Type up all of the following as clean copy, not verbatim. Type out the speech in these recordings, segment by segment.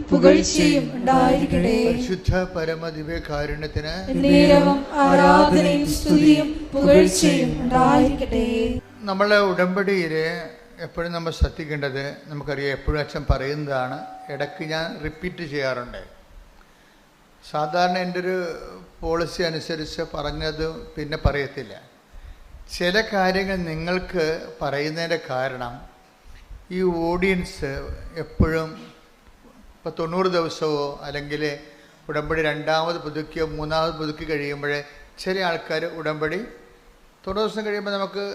പുകഴ്ചയും ഉണ്ടായിരിക്കട്ടെ. പരിശുദ്ധ പരമദിവ്യകാരുണ്യത്തിന് നേരവും ആരാധനയും സ്തുതിയും പുകഴ്ചയും ഉണ്ടായിരിക്കട്ടെ. നമ്മളെ ഉടമ്പടിയിൽ എപ്പോഴും നമ്മൾ ശ്രദ്ധിക്കേണ്ടത്, നമുക്കറിയാം എപ്പോഴും അച്ഛൻ പറയുന്നതാണ്, ഇടയ്ക്ക് ഞാൻ റിപ്പീറ്റ് ചെയ്യാറുണ്ട്. സാധാരണ എൻ്റെ ഒരു പോളിസി അനുസരിച്ച് പറഞ്ഞത് പിന്നെ പറയത്തില്ല. ചില കാര്യങ്ങൾ നിങ്ങൾക്ക് പറയുന്നതിൻ്റെ കാരണം ഈ ഓഡിയൻസ് എപ്പോഴും ഇപ്പോൾ 90 ദിവസമോ അല്ലെങ്കിൽ ഉടമ്പടി രണ്ടാമത് പുതുക്കിയോ മൂന്നാമത് പുതുക്കി കഴിയുമ്പോഴേ ചില ആൾക്കാർ ഉടമ്പടി 90 ദിവസം കഴിയുമ്പോൾ നമുക്ക്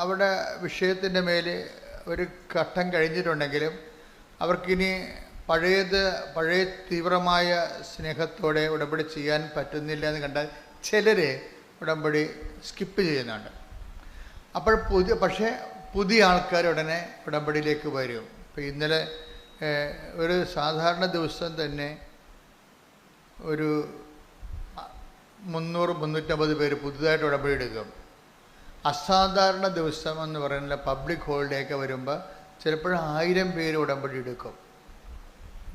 അവിടെ വിഷയത്തിൻ്റെ മേൽ ഒരു ഘട്ടം കഴിഞ്ഞിട്ടുണ്ടെങ്കിലും അവർക്കിനി പഴയ തീവ്രമായ സ്നേഹത്തോടെ ഉടമ്പടി ചെയ്യാൻ പറ്റുന്നില്ല എന്ന് കണ്ടാൽ ചിലർ ഉടമ്പടി സ്കിപ്പ് ചെയ്യുന്നുണ്ട്. അപ്പോൾ പുതിയ ആൾക്കാർ ഉടനെ ഉടമ്പടിയിലേക്ക് വരും. ഇപ്പോൾ ഇന്നലെ ഒരു സാധാരണ ദിവസം തന്നെ ഒരു 300-350 പേര് പുതുതായിട്ട് ഉടമ്പടി എടുക്കും. അസാധാരണ ദിവസം എന്ന് പറയുന്ന പബ്ലിക് ഹോളിഡേ ഒക്കെ വരുമ്പോൾ ചിലപ്പോഴും 1000 പേര് ഉടമ്പടി എടുക്കും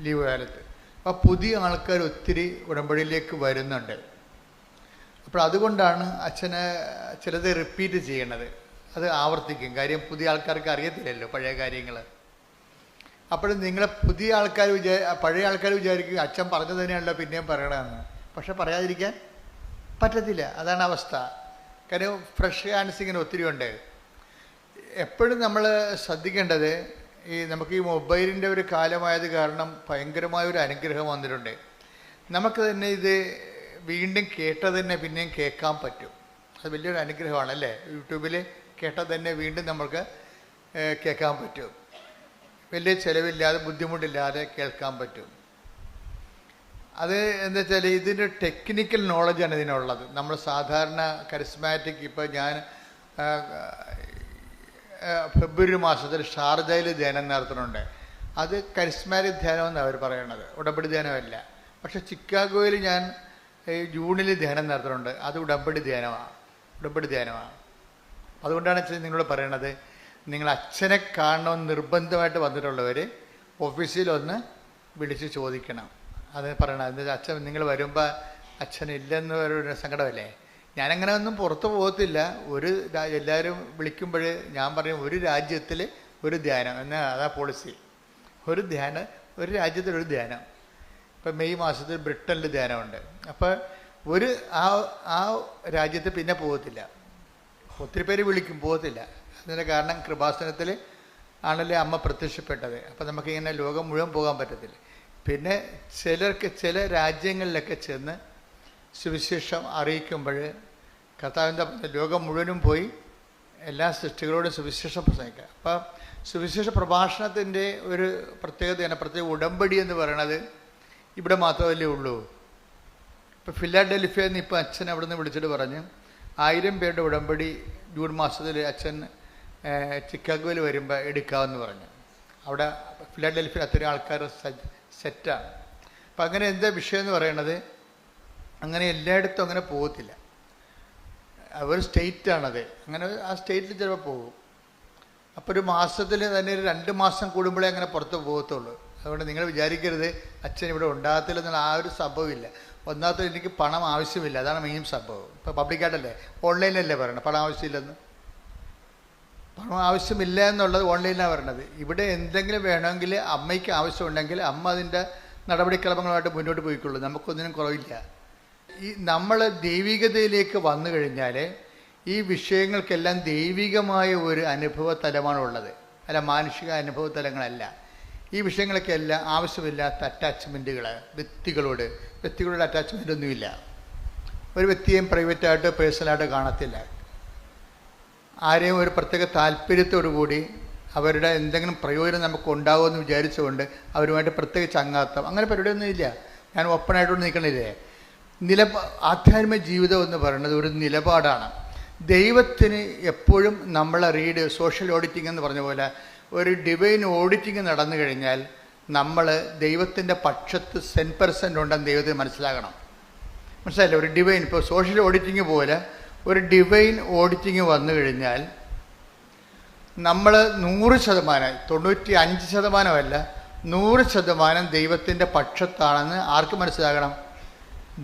ലീവ് കാലത്ത്. അപ്പോൾ പുതിയ ആൾക്കാർ ഒത്തിരി ഉടമ്പടിയിലേക്ക് വരുന്നുണ്ട്. അപ്പോൾ അതുകൊണ്ടാണ് അച്ഛന് ചിലത് റിപ്പീറ്റ് ചെയ്യണത്, അത് ആവർത്തിക്കും. കാര്യം പുതിയ ആൾക്കാർക്ക് അറിയത്തില്ലല്ലോ പഴയ കാര്യങ്ങൾ. അപ്പോഴും നിങ്ങളെ പഴയ ആൾക്കാർ വിചാരിക്കും അച്ഛൻ പറഞ്ഞു തന്നെയാണല്ലോ പിന്നെയും പറയണമെന്ന്. പക്ഷെ പറയാതിരിക്കാൻ പറ്റത്തില്ല, അതാണ് അവസ്ഥ. കാര്യം ഫ്രഷ് ഹാൻഡ്സ് ഇങ്ങനെ ഒത്തിരി ഉണ്ട്. എപ്പോഴും നമ്മൾ ശ്രദ്ധിക്കേണ്ടത്, നമുക്ക് ഈ മൊബൈലിൻ്റെ ഒരു കാലമായത് കാരണം ഭയങ്കരമായ ഒരു അനുഗ്രഹം വന്നിട്ടുണ്ട്. നമുക്ക് തന്നെ ഇത് വീണ്ടും കേട്ടത് തന്നെ പിന്നെയും കേൾക്കാൻ പറ്റും. അത് വലിയൊരു അനുഗ്രഹമാണല്ലേ. യൂട്യൂബിൽ കേട്ടത് തന്നെ വീണ്ടും നമുക്ക് കേൾക്കാൻ പറ്റും. വലിയ ചിലവില്ലാതെ ബുദ്ധിമുട്ടില്ലാതെ കേൾക്കാൻ പറ്റും. അത് എന്താ വെച്ചാൽ ഇതിൻ്റെ ടെക്നിക്കൽ നോളജാണ് ഇതിനുള്ളത്. നമ്മൾ സാധാരണ കരിസ്മാറ്റിക്, ഇപ്പോൾ ഞാൻ ഫെബ്രുവരി മാസത്തിൽ ഷാർജയിൽ ധ്യാനം നടത്തുന്നുണ്ട്. അത് കരിസ്മാറ്റിക് ധ്യാനം എന്നാണ് അവർ പറയണത്, ഉടമ്പടി ധ്യാനമല്ല. പക്ഷെ ചിക്കാഗോയിൽ ഞാൻ ജൂണിൽ ധ്യാനം നടത്തുന്നുണ്ട്, അത് ഉടമ്പടി ധ്യാനമാണ്. അതുകൊണ്ടാണ് നിങ്ങളോട് പറയണത്, നിങ്ങൾ അച്ഛനെ കാണണമെന്ന് നിർബന്ധമായിട്ട് വന്നിട്ടുള്ളവർ ഓഫീസിലൊന്ന് വിളിച്ച് ചോദിക്കണം. അത് പറയണം. എന്താ അച്ഛൻ നിങ്ങൾ വരുമ്പോൾ അച്ഛനില്ലെന്ന് ഒരു സങ്കടമല്ലേ. ഞാനങ്ങനെ ഒന്നും പുറത്ത് പോകത്തില്ല. എല്ലാവരും വിളിക്കുമ്പോൾ ഞാൻ പറയും ഒരു രാജ്യത്തിൽ ഒരു ധ്യാനം എന്നാൽ അതാ പോളിസി. ഒരു രാജ്യത്തിലൊരു ധ്യാനം. ഇപ്പം മെയ് മാസത്തിൽ ബ്രിട്ടനിൽ ധ്യാനമുണ്ട്. അപ്പോൾ ആ രാജ്യത്ത് പിന്നെ പോകത്തില്ല. ഒത്തിരി പേര് വിളിക്കും, പോകത്തില്ല. അതിൻ്റെ കാരണം കൃപാസനത്തിൽ ആണല്ലേ അമ്മ പ്രത്യക്ഷപ്പെട്ടത്. അപ്പം നമുക്കിങ്ങനെ ലോകം മുഴുവൻ പോകാൻ പറ്റത്തില്ല. പിന്നെ ചില രാജ്യങ്ങളിലൊക്കെ ചെന്ന് സുവിശേഷം അറിയിക്കുമ്പോൾ കർത്താവിൻ്റെ ലോകം മുഴുവനും പോയി എല്ലാ സൃഷ്ടികളോടും സുവിശേഷം പ്രസംഗിക്കുക. അപ്പം സുവിശേഷ പ്രഭാഷണത്തിൻ്റെ ഒരു പ്രത്യേകതയാണ്, പ്രത്യേക ഉടമ്പടി എന്ന് പറയണത് ഇവിടെ മാത്രമല്ലേ ഉള്ളൂ. ഇപ്പോൾ ഫിലാഡൽഫിയയിൽ നിന്ന് ഇപ്പോൾ അച്ഛൻ അവിടെ നിന്ന് വിളിച്ചിട്ട് പറഞ്ഞ് 1000 പേരുടെ ഉടമ്പടി ജൂൺ മാസത്തിൽ അച്ഛൻ ചിക്കാഗോയിൽ വരുമ്പോൾ എടുക്കാമെന്ന് പറഞ്ഞു. അവിടെ ഫിലാഡൽഫിയയിൽ അത്രയും ആൾക്കാർ സെറ്റാണ്. അപ്പം അങ്ങനെ എന്താ വിഷയം എന്ന് പറയണത്, അങ്ങനെ എല്ലായിടത്തും അങ്ങനെ പോകത്തില്ല. ഒരു സ്റ്റേറ്റാണത്. അങ്ങനെ ആ സ്റ്റേറ്റിൽ ചിലപ്പോൾ പോകും. അപ്പോൾ ഒരു മാസത്തിൽ തന്നെ 2 മാസം കൂടുമ്പോഴേ അങ്ങനെ പുറത്ത് പോകത്തുള്ളൂ. അതുകൊണ്ട് നിങ്ങൾ വിചാരിക്കരുത് അച്ഛൻ ഇവിടെ ഉണ്ടാകത്തില്ല എന്നുള്ള ആ ഒരു സംഭവമില്ല. ഒന്നാമത്തെ എനിക്ക് പണം ആവശ്യമില്ല, അതാണ് മെയിൻ സംഭവം. ഇപ്പോൾ പബ്ലിക്കായിട്ടല്ലേ, ഓൺലൈനിലല്ലേ പറയണത് പണം ആവശ്യമില്ലെന്ന്. പണം ആവശ്യമില്ല എന്നുള്ളത് ഓൺലൈനിലാണ് പറയണത്. ഇവിടെ എന്തെങ്കിലും വേണമെങ്കിൽ അമ്മയ്ക്ക് ആവശ്യമുണ്ടെങ്കിൽ അമ്മ അതിൻ്റെ നടപടിക്രമങ്ങളുമായിട്ട് മുന്നോട്ട് പോയിക്കൊള്ളൂ. നമുക്കൊന്നിനും കുറവില്ല. നമ്മൾ ദൈവികതയിലേക്ക് വന്നു കഴിഞ്ഞാൽ ഈ വിഷയങ്ങൾക്കെല്ലാം ദൈവികമായ ഒരു അനുഭവ തലമാണുള്ളത്, അല്ല മാനുഷിക അനുഭവ തലങ്ങളല്ല. ഈ വിഷയങ്ങളൊക്കെ എല്ലാം ആവശ്യമില്ലാത്ത അറ്റാച്ച്മെൻറ്റുകൾ, വ്യക്തികളോട് അറ്റാച്ച്മെൻ്റ് ഒന്നുമില്ല. ഒരു വ്യക്തിയെയും പ്രൈവറ്റായിട്ട് പേഴ്സണലായിട്ട് കാണത്തില്ല. ആരെയും ഒരു പ്രത്യേക താല്പര്യത്തോടു കൂടി അവരുടെ എന്തെങ്കിലും പ്രയോജനം നമുക്ക് ഉണ്ടാകുമെന്ന് വിചാരിച്ചുകൊണ്ട് അവരുമായിട്ട് പ്രത്യേക ചങ്ങാത്തം അങ്ങനെ പരിപാടിയൊന്നും ഇല്ല. ഞാൻ ഓപ്പണായിട്ടൊന്നും നിൽക്കണില്ലേ. ആധ്യാത്മിക ജീവിതം എന്ന് പറയുന്നത് ഒരു നിലപാടാണ്. ദൈവത്തിന് എപ്പോഴും നമ്മളെ സോഷ്യൽ ഓഡിറ്റിംഗ് എന്ന് പറഞ്ഞ പോലെ ഒരു ഡിവൈൻ ഓഡിറ്റിംഗ് നടന്നു കഴിഞ്ഞാൽ നമ്മൾ ദൈവത്തിൻ്റെ പക്ഷത്ത് 100% ഉണ്ടെന്ന് ദൈവത്തിന് മനസ്സിലാക്കണം. മനസ്സിലായില്ലേ? ഒരു ഡിവൈൻ, ഇപ്പോൾ സോഷ്യൽ ഓഡിറ്റിംഗ് പോലെ ഒരു ഡിവൈൻ ഓഡിറ്റിംഗ് വന്നു കഴിഞ്ഞാൽ നമ്മൾ 100%, 95% 100% ദൈവത്തിൻ്റെ പക്ഷത്താണെന്ന് ആർക്ക് മനസ്സിലാകണം?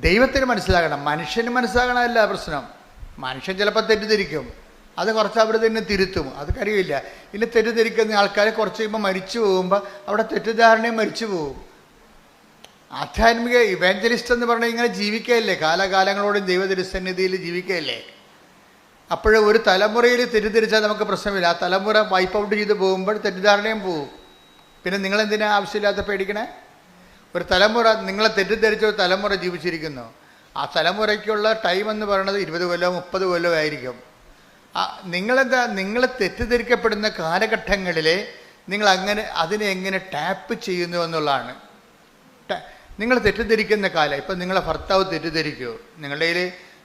ദൈവത്തിന് മനസ്സിലാകണം. മനുഷ്യന് മനസ്സിലാകണമല്ല പ്രശ്നം. മനുഷ്യൻ ചിലപ്പോൾ തെറ്റിദ്ധരിക്കും, അത് കുറച്ച് അവിടെ തന്നെ തിരുത്തും, അത് കാര്യമില്ല. ഇനി തെറ്റിദ്ധരിക്കുന്ന ആൾക്കാർ കുറച്ച് കഴിയുമ്പോൾ മരിച്ചു പോകുമ്പോൾ അവിടെ തെറ്റിദ്ധാരണയും മരിച്ചു പോകും. ആധ്യാത്മിക ഇവാഞ്ചലിസ്റ്റ് എന്ന് പറഞ്ഞാൽ ഇങ്ങനെ ജീവിക്കുകയല്ലേ, കാലാകാലങ്ങളോടും ദൈവതിരുസന്നിധിയിൽ ജീവിക്കുകയല്ലേ. അപ്പോഴേ ഒരു തലമുറയിൽ തെറ്റിദ്ധരിച്ചാൽ നമുക്ക് പ്രശ്നമില്ല. ആ തലമുറ വൈപ്പ് ഔട്ട് ചെയ്ത് പോകുമ്പോൾ തെറ്റിദ്ധാരണയും പോകും. പിന്നെ നിങ്ങളെന്തിനാ ആവശ്യമില്ലാത്ത പേടിക്കണേ? ഒരു തലമുറ, നിങ്ങളെ തെറ്റിദ്ധരിച്ച ഒരു തലമുറ ജീവിച്ചിരിക്കുന്നു. ആ തലമുറയ്ക്കുള്ള ടൈം എന്ന് പറയുന്നത് 20 കൊല്ലം 30 കൊല്ലം ആയിരിക്കും. നിങ്ങൾ തെറ്റിദ്ധരിക്കപ്പെടുന്ന കാലഘട്ടങ്ങളിൽ നിങ്ങൾ അതിനെ എങ്ങനെ ടാപ്പ് ചെയ്യുന്നു എന്നുള്ളതാണ്. നിങ്ങൾ തെറ്റിദ്ധരിക്കുന്ന കാലം, ഇപ്പം നിങ്ങളെ ഭർത്താവ് തെറ്റിദ്ധരിക്കുമോ?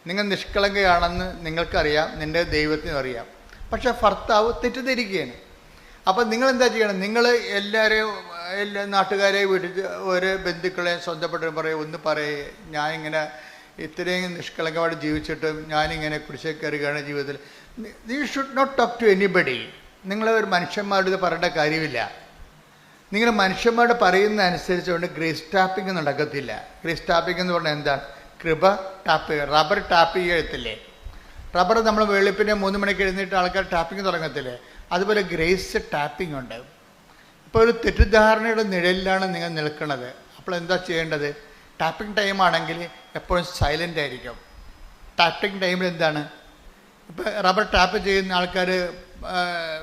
നിങ്ങൾ നിഷ്കളങ്കയാണെന്ന് നിങ്ങൾക്കറിയാം, നിൻ്റെ ദൈവത്തിനും അറിയാം. പക്ഷെ ഭർത്താവ് തെറ്റിദ്ധരിക്കുകയാണ്. അപ്പം നിങ്ങളെന്താ ചെയ്യണം? നിങ്ങൾ എല്ലാ നാട്ടുകാരെ വീട്ടിൽ ഒരു ബന്ധുക്കളെ സ്വന്തപ്പെട്ടവരും പറയും, ഒന്ന് പറയേ, ഞാനിങ്ങനെ ഇത്രയും നിഷ്കളങ്കമായിട്ട് ജീവിച്ചിട്ടും ഞാനിങ്ങനെ കുരിശേ കയറുകയാണ് ജീവിതത്തിൽ. You should not talk to anybody. നിങ്ങൾ ഒരു മനുഷ്യന്മാരോട് ഇത് പറയേണ്ട കാര്യമില്ല. നിങ്ങൾ മനുഷ്യന്മാരോട് പറയുന്ന അനുസരിച്ചുകൊണ്ട് ഗ്രേസ് ടാപ്പിംഗ് നടക്കത്തില്ല. ഗ്രേസ് ടാപ്പിംഗ് എന്ന് പറഞ്ഞാൽ എന്താണ്? കൃപ ടാപ്പ് ചെയ്യുക. Rubber tap ചെയ്യത്തില്ലേ? റബ്ബർ നമ്മൾ വെളുപ്പിനെ 3 മണിക്ക് എഴുന്നേറ്റ് ആൾക്കാർ ടാപ്പിംഗ് തുടങ്ങത്തില്ലേ? അതുപോലെ ഗ്രേസ് ടാപ്പിംഗ് ഉണ്ട്. ഇപ്പോൾ ഒരു തെറ്റിദ്ധാരണയുടെ നിഴലിലാണ് നിങ്ങൾ നിൽക്കുന്നത്. അപ്പോൾ എന്താ ചെയ്യേണ്ടത്? ടാപ്പിംഗ് ടൈം ആണെങ്കിൽ എപ്പോഴും സൈലൻ്റ് ആയിരിക്കും. ടാപ്പിംഗ് ടൈമിൽ എന്താണ്? ഇപ്പോൾ റബ്ബർ ടാപ്പ് ചെയ്യുന്ന ആൾക്കാർ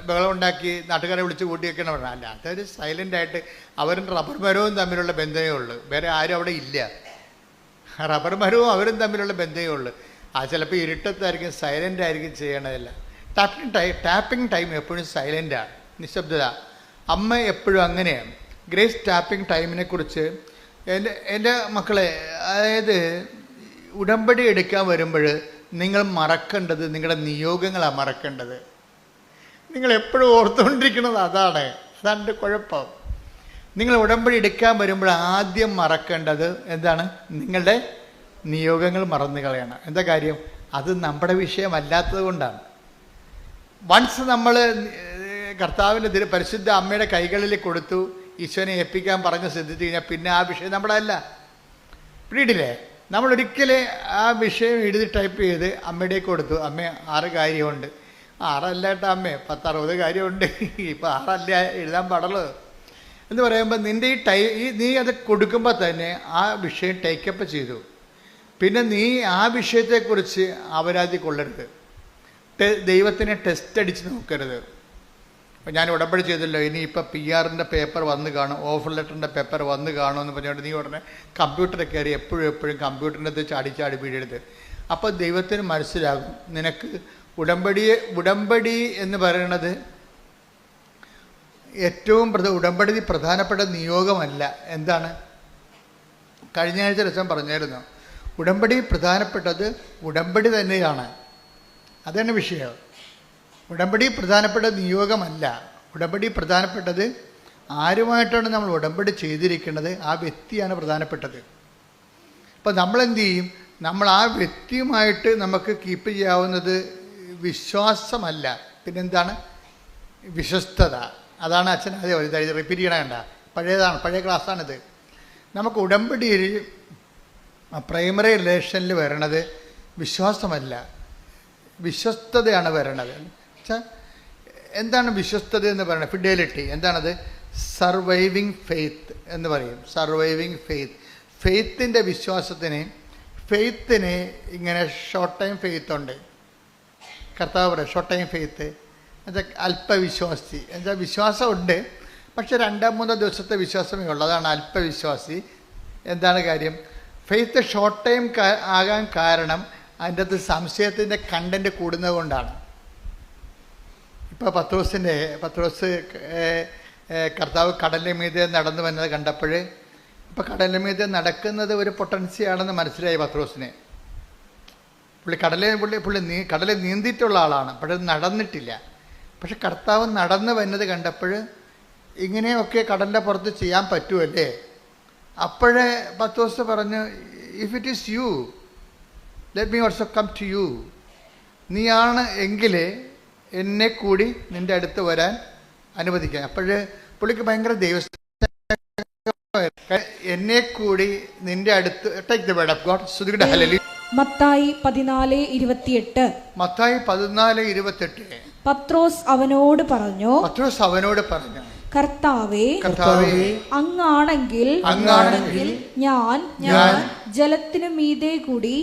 ബഹളം ഉണ്ടാക്കി നാട്ടുകാരെ വിളിച്ച് കൂട്ടിയൊക്കെയാണ് പറഞ്ഞത്. അല്ല, അതൊരു സൈലൻ്റായിട്ട് അവരും റബ്ബർ മരവും തമ്മിലുള്ള ബന്ധമേ ഉള്ളൂ, വേറെ ആരും അവിടെ ഇല്ല. റബ്ബർ മരവും അവരും തമ്മിലുള്ള ബന്ധമേ ഉള്ളൂ. അത് ചിലപ്പോൾ ഇരുട്ടത്തായിരിക്കും, സൈലൻ്റ് ആയിരിക്കും ചെയ്യണതല്ല. ടാപ്പിംഗ് ടൈം എപ്പോഴും സൈലൻ്റാണ്, നിശബ്ദത. അമ്മ എപ്പോഴും അങ്ങനെയാണ്. ഗ്രേസ് ടാപ്പിംഗ് ടൈമിനെ കുറിച്ച് എൻ്റെ മക്കളെ, അതായത് ഉടമ്പടി എടുക്കാൻ വരുമ്പോൾ നിങ്ങൾ മറക്കേണ്ടത് നിങ്ങളുടെ നിയോഗങ്ങളാണ് മറക്കേണ്ടത്. നിങ്ങൾ എപ്പോഴും ഓർത്തുകൊണ്ടിരിക്കുന്നത് അതാണ് എൻ്റെ കുഴപ്പം. നിങ്ങൾ ഉടമ്പടി എടുക്കാൻ വരുമ്പോൾ ആദ്യം മറക്കേണ്ടത് എന്താണ്? നിങ്ങളുടെ നിയോഗങ്ങൾ മറന്നു കളയണം. എന്താ കാര്യം? അത് നമ്മുടെ വിഷയമല്ലാത്തത് കൊണ്ടാണ്. വൺസ് നമ്മൾ കർത്താവിൻ്റെ പരിശുദ്ധ അമ്മയുടെ കൈകളിൽ കൊടുത്തു, ഈശോനെ ഏൽപ്പിക്കാൻ പറഞ്ഞ് ശ്രദ്ധിച്ചു കഴിഞ്ഞാൽ പിന്നെ ആ വിഷയം നമ്മുടെ അല്ല. പിടിയില്ലേ? നമ്മളൊരിക്കലും ആ വിഷയം എഴുതി ടൈപ്പ് ചെയ്ത് അമ്മയുടെ കൊടുത്തു, അമ്മ 6 കാര്യമുണ്ട്. 6 അല്ല കേട്ടോ അമ്മേ, 10-60 കാര്യമുണ്ട്, ഇപ്പം 6 അല്ല എഴുതാൻ പാടുള്ളൂ എന്ന് പറയുമ്പോൾ നിൻ്റെ നീ അത് കൊടുക്കുമ്പോൾ തന്നെ ആ വിഷയം ടേക്കപ്പ് ചെയ്തു. പിന്നെ നീ ആ വിഷയത്തെക്കുറിച്ച് അപരാധി കൊള്ളരുത്. ദൈവത്തിനെ ടെസ്റ്റ് അടിച്ച് നോക്കരുത്. അപ്പം ഞാൻ ഉടമ്പടി ചെയ്തല്ലോ, ഇനിയിപ്പോൾ PR-ൻ്റെ പേപ്പർ വന്ന് കാണും, ഓഫർ ലെറ്ററിൻ്റെ പേപ്പർ വന്ന് കാണുമെന്ന് പറഞ്ഞുകൊണ്ട് നീ ഉടനെ കമ്പ്യൂട്ടറിൽ കയറി എപ്പോഴും കമ്പ്യൂട്ടറിൻ്റെ അടുത്ത് ചാടി വീഴരുത്. അപ്പോൾ ദൈവത്തിന് മനസ്സിലാകും നിനക്ക് ഉടമ്പടി എന്ന് പറയുന്നത് ഉടമ്പടി പ്രധാനപ്പെട്ട നിയോഗമല്ല. എന്താണ്? കഴിഞ്ഞ ആഴ്ച രസം പറഞ്ഞായിരുന്നു, ഉടമ്പടി പ്രധാനപ്പെട്ടത് ഉടമ്പടി തന്നെയാണ്. അതാണ് വിഷയം. ഉടമ്പടി പ്രധാനപ്പെട്ട നിയോഗമല്ല. ഉടമ്പടി പ്രധാനപ്പെട്ടത് ആരുമായിട്ടാണ് നമ്മൾ ഉടമ്പടി ചെയ്തിരിക്കുന്നത്, ആ വ്യക്തിയാണ് പ്രധാനപ്പെട്ടത്. അപ്പം നമ്മളെന്ത് ചെയ്യും? നമ്മൾ ആ വ്യക്തിയുമായിട്ട് നമുക്ക് കീപ്പ് ചെയ്യാവുന്നത് വിശ്വാസമല്ല, പിന്നെന്താണ്? വിശ്വസ്തത. അതാണ് അച്ഛൻ അതേ റിപ്പീറ്റ് ചെയ്യണ കണ്ട, പഴയ ക്ലാസ്സാണിത്. നമുക്ക് ഉടമ്പടിയിൽ പ്രൈമറി റിലേഷനിൽ വരണത് വിശ്വാസമല്ല, വിശ്വസ്തതയാണ് വരണത്. എന്താണ് വിശ്വസ്തത എന്ന് പറയുന്നത്? ഫിഡലിറ്റി. എന്താണത്? സർവൈവിങ് ഫെയ്ത്ത് എന്ന് പറയും. Surviving faith. ഫെയ്ത്തിൻ്റെ ഫെയ്ത്തിന് ഇങ്ങനെ ഷോർട്ട് ടൈം ഫെയ്ത്ത് ഉണ്ട്. കർത്താവ് പറയും ഷോർട്ട് ടൈം ഫെയ്ത്ത് എന്നുവെച്ചാൽ അല്പവിശ്വാസി. എന്നുവെച്ചാൽ വിശ്വാസമുണ്ട്, പക്ഷെ 2-3 ദിവസത്തെ വിശ്വാസമേ ഉള്ളൂ. അതാണ് അല്പവിശ്വാസി. എന്താണ് കാര്യം? ഫെയ്ത്ത് ഷോർട്ട് ടൈം ആകാൻ കാരണം അതിൻ്റെ അകത്ത് സംശയത്തിൻ്റെ കണ്ടൻറ്റ് കൂടുന്നത് കൊണ്ടാണ്. ഇപ്പോൾ പത്രോസ് കർത്താവ് കടലിൻ്റെ മീതെ നടന്നു വന്നത് കണ്ടപ്പോൾ, ഇപ്പോൾ കടലിൻ്റെ മീതെ നടക്കുന്നത് ഒരു പൊട്ടൻസിയാണെന്ന് മനസ്സിലായി പത്രോസിനെ. പുള്ളി കടലിൽ നീന്തിയിട്ടുള്ള ആളാണ്, പക്ഷെ നടന്നിട്ടില്ല. പക്ഷെ കർത്താവ് നടന്നു വരുന്നത് കണ്ടപ്പോൾ ഇങ്ങനെയൊക്കെ കടലിൻ്റെ പുറത്ത് ചെയ്യാൻ പറ്റുമല്ലേ? അപ്പോഴേ പത്രോസ് പറഞ്ഞു, if it is you let me also come to you. നീയാണ് എങ്കിൽ എന്നെ കൂടി നിൻ്റെ അടുത്ത് വരാൻ അനുവദിക്കാൻ. അപ്പോഴേ പുള്ളിക്ക് ഭയങ്കര എന്നെ കൂടി നിന്റെ അടുത്ത് take the word of God. ശ്രുതിയുടെ ഹല്ലേലൂയ. മത്തായി 14:28. മത്തായി 14:28. പത്രോസ് അവനോട് പറഞ്ഞു, കർത്താവേ, അങ്ങാണെങ്കിൽ ഞാൻ ജലത്തിനു മീതെ കൂടി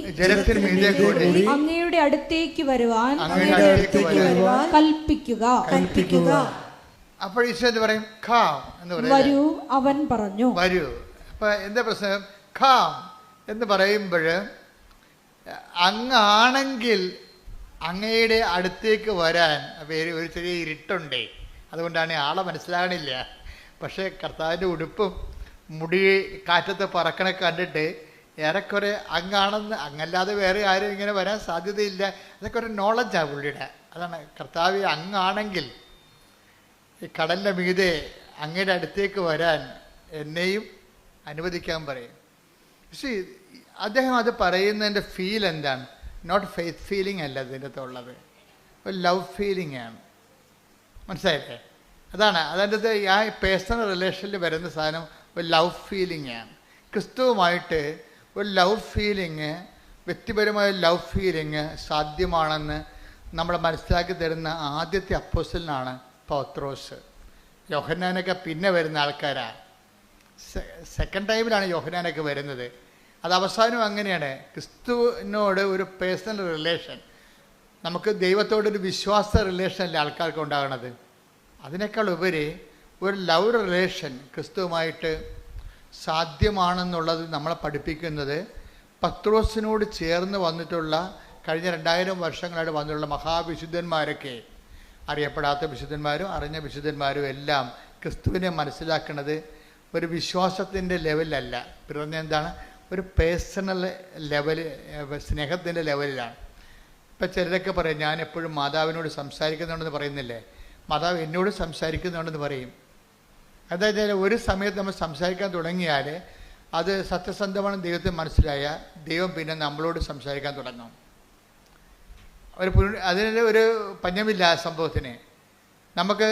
അങ്ങയുടെ അടുത്തേക്ക് വരുവാൻ കൽപ്പിക്കുക. അപ്പോൾ ഈശോ പറയും ഖാം എന്ന് പറയും. വരൂ, അവൻ പറഞ്ഞു. വരൂ. അപ്പൊ എന്താ പ്രശ്നം? ഖാം എന്ന് പറയുമ്പോൾ അങ്ങാണെങ്കിൽ അങ്ങയുടെ അടുത്തേക്ക് വരാൻ ഒരു ചെറിയ ഇരുട്ടുണ്ടേ, അതുകൊണ്ടാണ് ആളെ മനസ്സിലാകണില്ല. പക്ഷേ കർത്താവിൻ്റെ ഉടുപ്പും മുടി കാറ്റത്ത് പറക്കണ കണ്ടിട്ട് ഏറെക്കുറെ അങ്ങാണെന്ന്, അങ്ങല്ലാതെ വേറെ ആരും ഇങ്ങനെ വരാൻ സാധ്യതയില്ല. അതൊക്കെ ഒരു നോളജാണ് പുള്ളിയുടെ. അതാണ് കർത്താവ് അങ്ങാണെങ്കിൽ ഈ കടലിൻ്റെ മീതെ അങ്ങയുടെ അടുത്തേക്ക് വരാൻ എന്നെയും അനുവദിക്കാൻ പറയും. പക്ഷേ അദ്ദേഹം അത് പറയുന്നതിൻ്റെ ഫീൽ എന്താണ്? നോട്ട് ഫെയ്ത്ത് ഫീലിംഗ് അല്ല അതിൻ്റെ അകത്തുള്ളത്, ഒരു ലവ് ഫീലിംഗ് ആണ്. മനസ്സിലായില്ലേ? അതാണ് അതിൻ്റെ ആ പേഴ്സണൽ റിലേഷനിൽ വരുന്ന സാധനം ഒരു ലവ് ഫീലിംഗ് ആണ്. ക്രിസ്തുവുമായിട്ട് ഒരു ലവ് ഫീലിംഗ്, വ്യക്തിപരമായ ലവ് ഫീലിംഗ് സാധ്യമാണെന്ന് നമ്മളെ മനസ്സിലാക്കി തരുന്ന ആദ്യത്തെ അപ്പോസ്തലനാണ് പത്രോസ്. യോഹന്നാനൊക്കെ പിന്നെ വരുന്ന ആൾക്കാരാണ്. സെക്കൻഡ് ടൈമിലാണ് യോഹന്നാനൊക്കെ വരുന്നത്. അത് അവസാനം അങ്ങനെയാണ്. ക്രിസ്തുവിനോട് ഒരു പേഴ്സണൽ റിലേഷൻ, നമുക്ക് ദൈവത്തോടൊരു വിശ്വാസ റിലേഷനല്ല ആൾക്കാർക്ക് ഉണ്ടാകണത്. അതിനേക്കാൾ ഉപരി ഒരു ലവ് റിലേഷൻ ക്രിസ്തുവുമായിട്ട് സാധ്യമാണെന്നുള്ളത് നമ്മളെ പഠിപ്പിക്കുന്നത് പത്രോസിനോട് ചേർന്ന് വന്നിട്ടുള്ള കഴിഞ്ഞ 2000 വർഷങ്ങളായിട്ട് വന്നിട്ടുള്ള മഹാവിശുദ്ധന്മാരൊക്കെ, അറിയപ്പെടാത്ത വിശുദ്ധന്മാരും അറിഞ്ഞ വിശുദ്ധന്മാരും എല്ലാം ക്രിസ്തുവിനെ മനസ്സിലാക്കുന്നത് ഒരു വിശ്വാസത്തിൻ്റെ ലെവലിലല്ല, പിറന്ന എന്താണ് ഒരു പേഴ്സണൽ ലെവൽ, സ്നേഹത്തിൻ്റെ ലെവലിലാണ്. ഇപ്പം ചിലരൊക്കെ പറയും ഞാൻ എപ്പോഴും മാതാവിനോട് സംസാരിക്കുന്നുണ്ടെന്ന് പറയുന്നില്ലേ, മാതാവ് എന്നോട് സംസാരിക്കുന്നുണ്ടെന്ന് പറയും. അതായത് ഒരു സമയത്ത് നമ്മൾ സംസാരിക്കാൻ തുടങ്ങിയാൽ അത് സത്യസന്ധമാണ് ദൈവത്തെ മനസ്സിലായ ദൈവം പിന്നെ നമ്മളോട് സംസാരിക്കാൻ തുടങ്ങും. അതിന് ഒരു പഞ്ഞമില്ല സംഭവത്തിന്. നമുക്ക്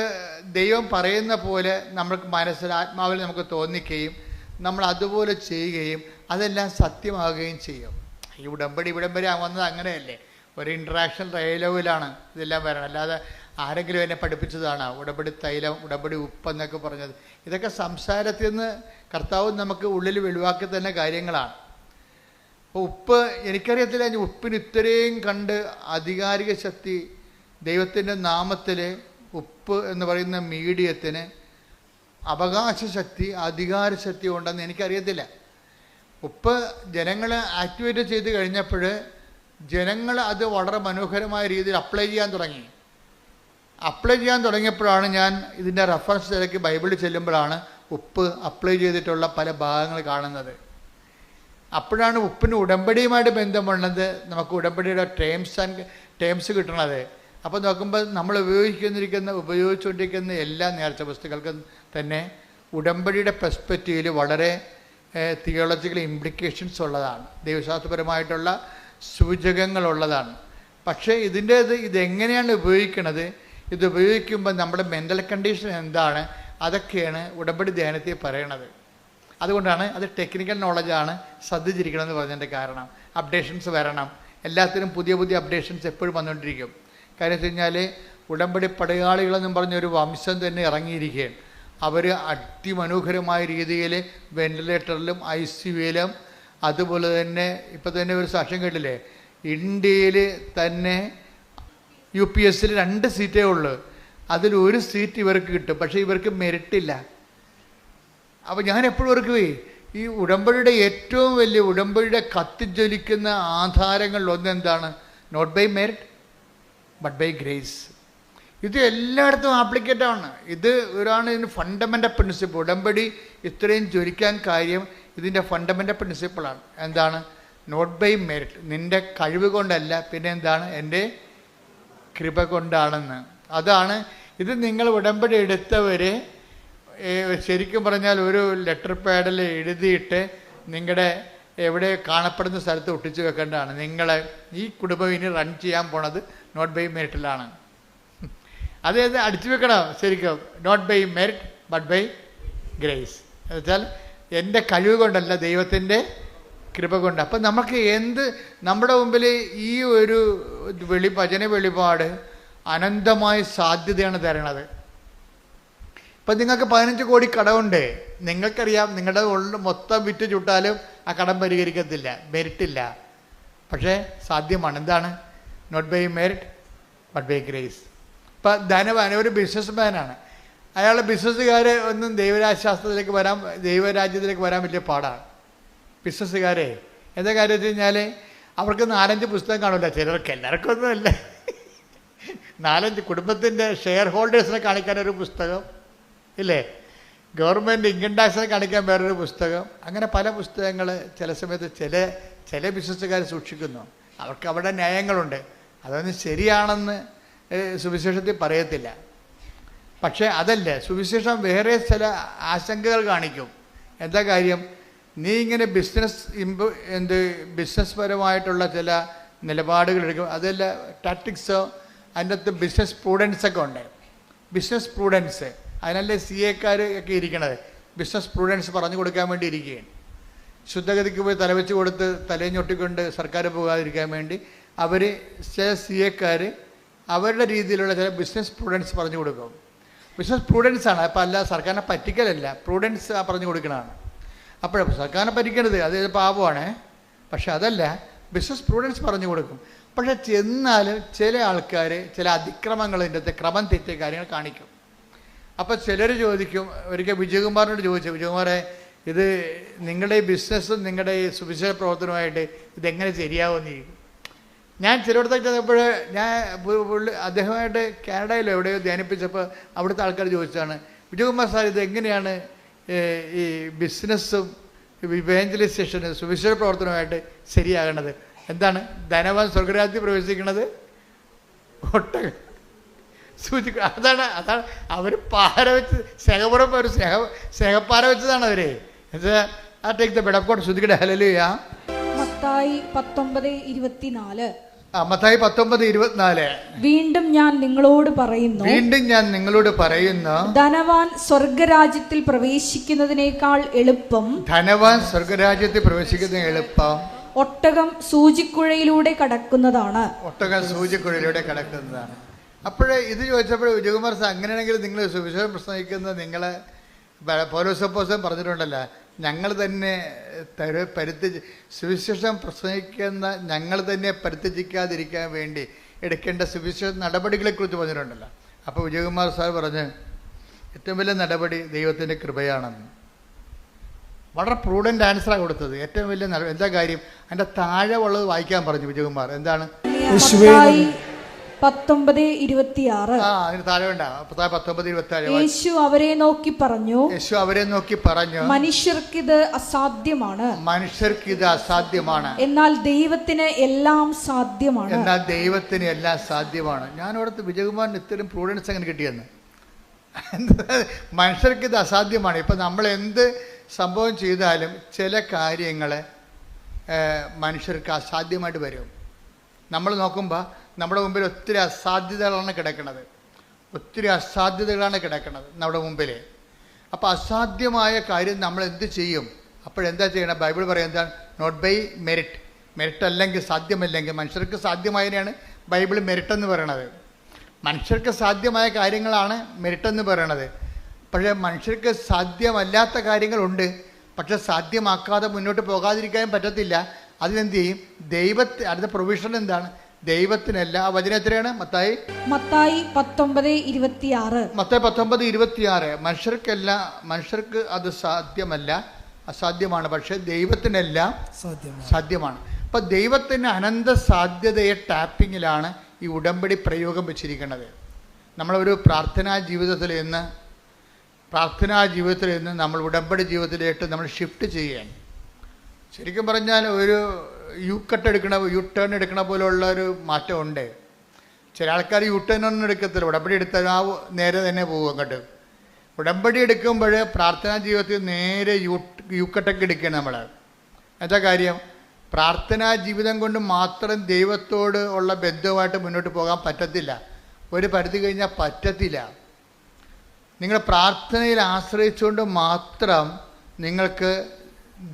ദൈവം പറയുന്ന പോലെ നമുക്ക് മനസ്സിൽ ആത്മാവിൽ നമുക്ക് തോന്നിക്കുകയും നമ്മൾ അതുപോലെ ചെയ്യുകയും അതെല്ലാം സത്യമാകുകയും ചെയ്യും. ഈ ഉടമ്പടി ഇവിടം വരെ വന്നത് അങ്ങനെയല്ലേ, ഒരു ഇൻട്രാക്ഷൻ ഡയലോഗിലാണ് ഇതെല്ലാം വരണം. അല്ലാതെ ആരെങ്കിലും എന്നെ പഠിപ്പിച്ചതാണ് ഉടമ്പടി തൈലം, ഉടമ്പടി ഉപ്പെന്നൊക്കെ പറഞ്ഞത്. ഇതൊക്കെ സംസാരത്തിൽ നിന്ന് കർത്താവ് നമുക്ക് ഉള്ളിൽ വെളിവാക്കി തന്നെ കാര്യങ്ങളാണ്. അപ്പോൾ ഉപ്പ് എനിക്കറിയത്തില്ല, ഉപ്പിന് ഇത്രയും കണ്ട് ആധികാരിക ശക്തി ദൈവത്തിൻ്റെ നാമത്തിൽ ഉപ്പ് എന്ന് പറയുന്ന മീഡിയത്തിന് അവകാശശക്തി, അധികാരശക്തി ഉണ്ടെന്ന് എനിക്കറിയത്തില്ല. ഉപ്പ് ജനങ്ങൾ ആക്ടിവേറ്റ് ചെയ്ത് കഴിഞ്ഞപ്പോൾ ജനങ്ങൾ അത് വളരെ മനോഹരമായ രീതിയിൽ അപ്ലൈ ചെയ്യാൻ തുടങ്ങിയപ്പോഴാണ് ഞാൻ ഇതിൻ്റെ റെഫറൻസ് തിരക്കി ബൈബിളിൽ ചെല്ലുമ്പോഴാണ് ഉപ്പ് അപ്ലൈ ചെയ്തിട്ടുള്ള പല ഭാഗങ്ങൾ കാണുന്നത്. അപ്പോഴാണ് ഉപ്പിന് ഉടമ്പടിയുമായിട്ട് ബന്ധമുള്ളത്, നമുക്ക് ഉടമ്പടിയുടെ ടേംസ് കിട്ടണത്. അപ്പോൾ നോക്കുമ്പോൾ നമ്മൾ ഉപയോഗിച്ചുകൊണ്ടിരിക്കുന്ന എല്ലാ നേർച്ച വസ്തുക്കൾക്കും തന്നെ ഉടമ്പടിയുടെ പെർസ്പെക്റ്റീവിൽ വളരെ തിയോളജിക്കൽ ഇംപ്ലിക്കേഷൻസ് ഉള്ളതാണ്, ദൈവശാസ്ത്രപരമായിട്ടുള്ള സൂചകങ്ങളുള്ളതാണ്. പക്ഷേ ഇതെങ്ങനെയാണ് ഉപയോഗിക്കുന്നത്, ഇത് ഉപയോഗിക്കുമ്പോൾ നമ്മുടെ മെൻ്റൽ കണ്ടീഷൻ എന്താണ്, അതൊക്കെയാണ് ഉടമ്പടി ധ്യാനത്തിൽ പറയണത്. അതുകൊണ്ടാണ് അത് ടെക്നിക്കൽ നോളജാണ്, ശ്രദ്ധിച്ചിരിക്കണമെന്ന് പറഞ്ഞതിൻ്റെ കാരണം. അപ്ഡേഷൻസ് വരണം, എല്ലാത്തിനും പുതിയ പുതിയ അപ്ഡേഷൻസ് എപ്പോഴും വന്നുകൊണ്ടിരിക്കും. കാര്യം വെച്ച് കഴിഞ്ഞാൽ ഉടമ്പടി പടയാളികളെന്നും പറഞ്ഞൊരു വംശം തന്നെ ഇറങ്ങിയിരിക്കുകയാണ്. അവർ അതിമനോഹരമായ രീതിയിൽ വെന്റിലേറ്ററിലും ICUവിലും, അതുപോലെ തന്നെ ഇപ്പം തന്നെ ഒരു സാക്ഷ്യം കേട്ടില്ലേ, ഇന്ത്യയിൽ തന്നെ UPSൽ 2 സീറ്റേ ഉള്ളൂ, അതിൽ1 സീറ്റ് ഇവർക്ക് കിട്ടും, പക്ഷേ ഇവർക്ക് മെറിറ്റില്ല. അപ്പോൾ ഞാൻ എപ്പോഴും ഓർക്കുവേ, ഈ ഉടമ്പടിയുടെ ഏറ്റവും വലിയ ഉടമ്പടിയുടെ കത്തിജ്വലിക്കുന്ന ആധാരങ്ങളിൽ എന്താണ്? Not by merit but by grace. ഇത് എല്ലായിടത്തും ആപ്ലിക്കേറ്റാണ്. ഇതിന് ഫണ്ടമെൻ്റൽ പ്രിൻസിപ്പിൾ. ഉടമ്പടി ഇത്രയും ജ്വലിക്കാൻ കാര്യം ഇതിൻ്റെ ഫണ്ടമെൻ്റൽ പ്രിൻസിപ്പിളാണ്. എന്താണ്? നോട്ട് ബൈ മെറിറ്റ്, നിൻ്റെ കഴിവ് കൊണ്ടല്ല, പിന്നെ എന്താണ്? എൻ്റെ കൃപ കൊണ്ടാണെന്ന്. അതാണ് ഇത്. നിങ്ങൾ ഉടമ്പടി എടുത്തവർ ശരിക്കും പറഞ്ഞാൽ ഒരു ലെറ്റർ പാഡിൽ എഴുതിയിട്ട് നിങ്ങളുടെ എവിടെ കാണപ്പെടുന്ന സ്ഥലത്ത് ഒട്ടിച്ച് വെക്കേണ്ടതാണ്. നിങ്ങളെ ഈ കുടുംബം ഇനി റൺ ചെയ്യാൻ പോണത് നോട്ട് ബൈ മെറിറ്റിലാണ്. അതായത് അടിച്ചു വെക്കണം ശരിക്കും, not by merit but by grace. എന്ന് വെച്ചാൽ എൻ്റെ കഴിവ് കൊണ്ടല്ല, ദൈവത്തിൻ്റെ കൃപ കൊണ്ട്. അപ്പം നമുക്ക് നമ്മുടെ മുമ്പിൽ ഈ ഒരു വചന വെളിപാട് അനന്തമായ സാധ്യതയാണ് തരണത്. ഇപ്പം നിങ്ങൾക്ക് 15 കോടി കടമുണ്ട്. നിങ്ങൾക്കറിയാം നിങ്ങളുടെ മൊത്തം വിറ്റ് ചുട്ടാലും ആ കടം പരിഹരിക്കത്തില്ല, മെരിറ്റില്ല. പക്ഷേ സാധ്യമാണ്. എന്താണ്? Not by merit but by grace. ഇപ്പം ധനവാൻ ഒരു ബിസിനസ്മാനാണ്. അയാളുടെ ബിസിനസ്സുകാർ ഒന്നും ദൈവരാജ്യത്തിലേക്ക് വരാൻ വലിയ പാടാണ്. ബിസിനസ്സുകാരെ എന്താ കാര്യം വെച്ച് കഴിഞ്ഞാൽ അവർക്ക് 4-5 പുസ്തകം കാണില്ല. ചിലർക്ക്, എല്ലാവർക്കും ഒന്നുമല്ല, 4-5 കുടുംബത്തിൻ്റെ ഷെയർ ഹോൾഡേഴ്സിനെ കാണിക്കാൻ ഒരു പുസ്തകം ഇല്ലേ, ഗവൺമെൻറ് ഇൻകം ടാക്സിനെ കാണിക്കാൻ വേറൊരു പുസ്തകം, അങ്ങനെ പല പുസ്തകങ്ങൾ ചില സമയത്ത് ചില ബിസിനസ്സുകാർ സൂക്ഷിക്കുന്നു. അവർക്ക് അവിടെ ന്യായങ്ങളുണ്ട്. അതൊന്നും ശരിയാണെന്ന് സുവിശേഷത്തിൽ പറയത്തില്ല. പക്ഷേ അതല്ല, സുവിശേഷം വേറെ ചില ആശങ്കകൾ കാണിക്കും. എന്താ കാര്യം? നീ ഇങ്ങനെ ബിസിനസ് പരമായിട്ടുള്ള ചില നിലപാടുകൾ എടുക്കും. അതല്ല ടാക്ടിക്സോ, അതിൻ്റെ അകത്ത് ബിസിനസ് പ്രൂഡൻസൊക്കെ ഉണ്ട്. ബിസിനസ് പ്രൂഡൻസ്, അതിനല്ലേ CA ഒക്കെ ഇരിക്കണത്. ബിസിനസ് പ്രൂഡൻസ് പറഞ്ഞു കൊടുക്കാൻ വേണ്ടി ഇരിക്കുകയാണ്. ശുദ്ധഗതിക്ക് പോയി തലവെച്ച് കൊടുത്ത് തലഞ്ഞൊട്ടിക്കൊണ്ട് സർക്കാർ പോകാതിരിക്കാൻ വേണ്ടി അവർ ചില CA അവരുടെ രീതിയിലുള്ള ചില ബിസിനസ് പ്രൂഡൻസ് പറഞ്ഞു കൊടുക്കും. ബിസിനസ് പ്രൂഡൻസാണ്. അപ്പം അല്ല സർക്കാരിനെ പറ്റിക്കലല്ല, പ്രൂഡൻസ് പറഞ്ഞു കൊടുക്കണതാണ്. അപ്പോഴും സർക്കാരിനെ പറ്റിക്കരുത്, അത് പാപമാണ്. പക്ഷെ അതല്ല, ബിസിനസ് പ്രൂഡൻസ് പറഞ്ഞു കൊടുക്കും. പക്ഷെ ചെന്നാലും ചില ആൾക്കാർ ചില അതിക്രമങ്ങളിൻ്റെ അകത്ത് ക്രമം തെറ്റിയ കാര്യങ്ങൾ കാണിക്കും. അപ്പോൾ ചിലർ ചോദിക്കും, ഒരിക്കൽ വിജയകുമാറിനോട് ചോദിച്ചു, വിജയകുമാറെ, ഇത് നിങ്ങളുടെ ഈ ബിസിനസ്സും നിങ്ങളുടെ ഈ സുവിശേഷ പ്രവർത്തനവുമായിട്ട് ഇതെങ്ങനെ ശരിയാവുമെന്ന് ചോദിക്കും. ഞാൻ ചിലയിടത്തൊക്കെ ചെന്നപ്പോൾ അദ്ദേഹമായിട്ട് കാനഡയിലോ എവിടെയോ ധ്യാനിപ്പിച്ചപ്പോൾ അവിടുത്തെ ആൾക്കാർ ചോദിച്ചതാണ്, വിജയകുമാർ സാർ ഇത് എങ്ങനെയാണ് ഈ ബിസിനസ്സും ഇവാഞ്ചലൈസേഷനും സുവിശേഷ പ്രവർത്തനവുമായിട്ട് ശരിയാകണത്? എന്താണ്? ധനവാൻ സ്വർഗരാജ്യത്തിൽ പ്രവേശിക്കുന്നത് ഒട്ടകം സൂചിക്ക. അതാണ് അവർ പാര വെച്ച് സ്നേഹപൂർവ്വം ഒരു സ്നേഹപ്പാര വെച്ചതാണ് അവരെ. Take the bed of God. ശ്രുതിക്കട്ടെ ഹല്ലേലൂയ. മത്തായി 19:24. മത്തായി 19:24. വീണ്ടും ഞാൻ നിങ്ങളോട് പറയുന്നു, ധനവാൻ സ്വർഗരാജ്യത്തിൽ പ്രവേശിക്കുന്നതിനേക്കാൾ എളുപ്പം ഒട്ടകം സൂചിക്കുഴയിലൂടെ കടക്കുന്നതാണ്. അപ്പോഴേ ഇത് ചോദിച്ചപ്പോൾ വിജയകുമാർ സാർ, അങ്ങനെയാണെങ്കിൽ നിങ്ങൾ സുവിശേഷം പ്രസംഗിക്കുന്ന നിങ്ങളെ പൗലോസപ്പോസ്തലൻ പറഞ്ഞിട്ടുണ്ടല്ലോ, ഞങ്ങൾ തന്നെ സുവിശേഷം പ്രസംഗിക്കുന്ന ഞങ്ങൾ തന്നെ പരിത്യജിക്കാതിരിക്കാൻ വേണ്ടി എടുക്കേണ്ട സുവിശേഷ നടപടികളെക്കുറിച്ച് പറഞ്ഞിട്ടുണ്ടല്ലോ. അപ്പോൾ വിജയകുമാർ സാർ പറഞ്ഞ് ഏറ്റവും വലിയ നടപടി ദൈവത്തിൻ്റെ കൃപയാണെന്ന്. വളരെ പ്രൂഡൻ്റ് ആൻസറാണ് കൊടുത്തത്. ഏറ്റവും വലിയ എന്താ കാര്യം? അതിൻ്റെ താഴെ ഉള്ളത് വായിക്കാൻ പറഞ്ഞു വിജയകുമാർ. എന്താണ്? 19:26. അതിന് താഴെ ഉണ്ടാ 19:26. യേശു അവരെ നോക്കി പറഞ്ഞു, മനുഷ്യർക്കിത് അസാധ്യമാണ്, എന്നാൽ ദൈവത്തിന് എല്ലാം സാധ്യമാണ്. ഞാൻ ഓർത്ത് വിജയകുമാറിന് ഇത്രയും പ്രൂഡൻസ് എങ്ങനെ കിട്ടിയെന്ന്. മനുഷ്യർക്കിത് അസാധ്യമാണ്. ഇപ്പം നമ്മൾ എന്ത് സംഭവം ചെയ്താലും ചില കാര്യങ്ങൾ മനുഷ്യർക്ക് അസാധ്യമായിട്ട് വരും. നമ്മൾ നോക്കുമ്പോൾ നമ്മുടെ മുമ്പിൽ ഒത്തിരി അസാധ്യതകളാണ് കിടക്കുന്നത് നമ്മുടെ മുമ്പിൽ. അപ്പോൾ അസാധ്യമായ കാര്യം നമ്മൾ എന്ത് ചെയ്യും? അപ്പോഴെന്താ ചെയ്യണം? ബൈബിൾ പറയും എന്താണ്? നോട്ട് ബൈ മെറിറ്റ് അല്ലെങ്കിൽ സാധ്യമല്ലെങ്കിൽ. മനുഷ്യർക്ക് സാധ്യമായതിനെയാണ് ബൈബിൾ മെറിറ്റ് എന്ന് പറയണത്. മനുഷ്യർക്ക് സാധ്യമായ കാര്യങ്ങളാണ് മെറിറ്റ് എന്ന് പറയണത്. പക്ഷേ മനുഷ്യർക്ക് സാധ്യമല്ലാത്ത കാര്യങ്ങളുണ്ട്. പക്ഷെ സാധ്യമാക്കാതെ മുന്നോട്ട് പോകാതിരിക്കാൻ പറ്റത്തില്ല. അതിനെന്ത് ചെയ്യും? അടുത്ത പ്രൊവിഷൻ എന്താണ്? ദൈവത്തിനല്ല. ആ വചനം എത്രയാണ്? മത്തായി 19:26. മനുഷ്യർക്ക് അത് അസാധ്യമാണ്, പക്ഷെ ദൈവത്തിനെല്ലാം സാധ്യമാണ്. അപ്പം ദൈവത്തിന് അനന്ത സാധ്യതയെ ടാപ്പിങ്ങിലാണ് ഈ ഉടമ്പടി പ്രയോഗം വെച്ചിരിക്കുന്നത്. നമ്മളൊരു പ്രാർത്ഥനാ ജീവിതത്തിൽ നിന്ന് നമ്മൾ ഉടമ്പടി ജീവിതത്തിലേക്ക് നമ്മൾ ഷിഫ്റ്റ് ചെയ്യാൻ, ശരിക്കും പറഞ്ഞാൽ ഒരു യു ടേൺ എടുക്കണ പോലെയുള്ള ഒരു മാറ്റമുണ്ട്. ചില ആൾക്കാർ യു ടേൺ ഒന്നും എടുക്കത്തില്ല, ഉടമ്പടി എടുത്താൽ ആ നേരെ തന്നെ പോകും അങ്ങോട്ട്. ഉടമ്പടി എടുക്കുമ്പോൾ പ്രാർത്ഥനാ ജീവിതത്തിൽ നേരെ യു കട്ടൊക്കെ എടുക്കുകയാണ് നമ്മൾ. എന്താ കാര്യം? പ്രാർത്ഥനാ ജീവിതം കൊണ്ട് മാത്രം ദൈവത്തോട് ഉള്ള ബന്ധവുമായിട്ട് മുന്നോട്ട് പോകാൻ പറ്റത്തില്ല. ഒരു പരിധി കഴിഞ്ഞാൽ പറ്റത്തില്ല. നിങ്ങൾ പ്രാർത്ഥനയിൽ ആശ്രയിച്ചുകൊണ്ട് മാത്രം നിങ്ങൾക്ക്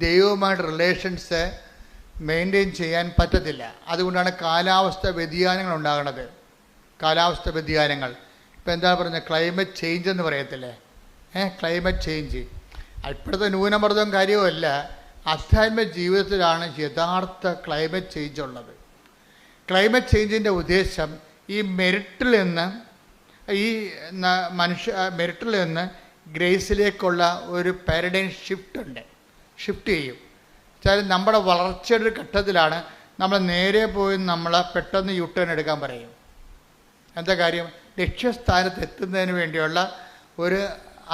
ദൈവവുമായിട്ട് റിലേഷൻസ് മെയിൻറ്റെയിൻ ചെയ്യാൻ പറ്റത്തില്ല. അതുകൊണ്ടാണ് കാലാവസ്ഥ വ്യതിയാനങ്ങൾ ഉണ്ടാകുന്നത്. കാലാവസ്ഥ വ്യതിയാനങ്ങൾ ഇപ്പോൾ എന്താ പറഞ്ഞത്, ക്ലൈമറ്റ് ചേഞ്ച് എന്ന് പറയത്തില്ലേ? ക്ലൈമറ്റ് ചേഞ്ച് ഇപ്പോഴത്തെ ന്യൂനമർദ്ദവും കാര്യവുമല്ല, ആധ്യാത്മിക ജീവിതത്തിലാണ് യഥാർത്ഥ ക്ലൈമറ്റ് ചേഞ്ച് ഉള്ളത്. ക്ലൈമറ്റ് ചേഞ്ചിൻ്റെ ഉദ്ദേശം ഈ മെരിറ്റിൽ നിന്ന് മെരിറ്റിൽ നിന്ന് ഗ്രേസിലേക്കുള്ള ഒരു പാരഡൈം ഷിഫ്റ്റ് ചെയ്യും. വെച്ചാൽ നമ്മുടെ വളർച്ചയുടെ ഒരു ഘട്ടത്തിലാണ് നമ്മൾ നേരെ പോയി നമ്മളെ പെട്ടെന്ന് യൂട്ടേൺ എടുക്കാൻ പറയും. എന്താ കാര്യം? ലക്ഷ്യസ്ഥാനത്ത് എത്തുന്നതിന് വേണ്ടിയുള്ള ഒരു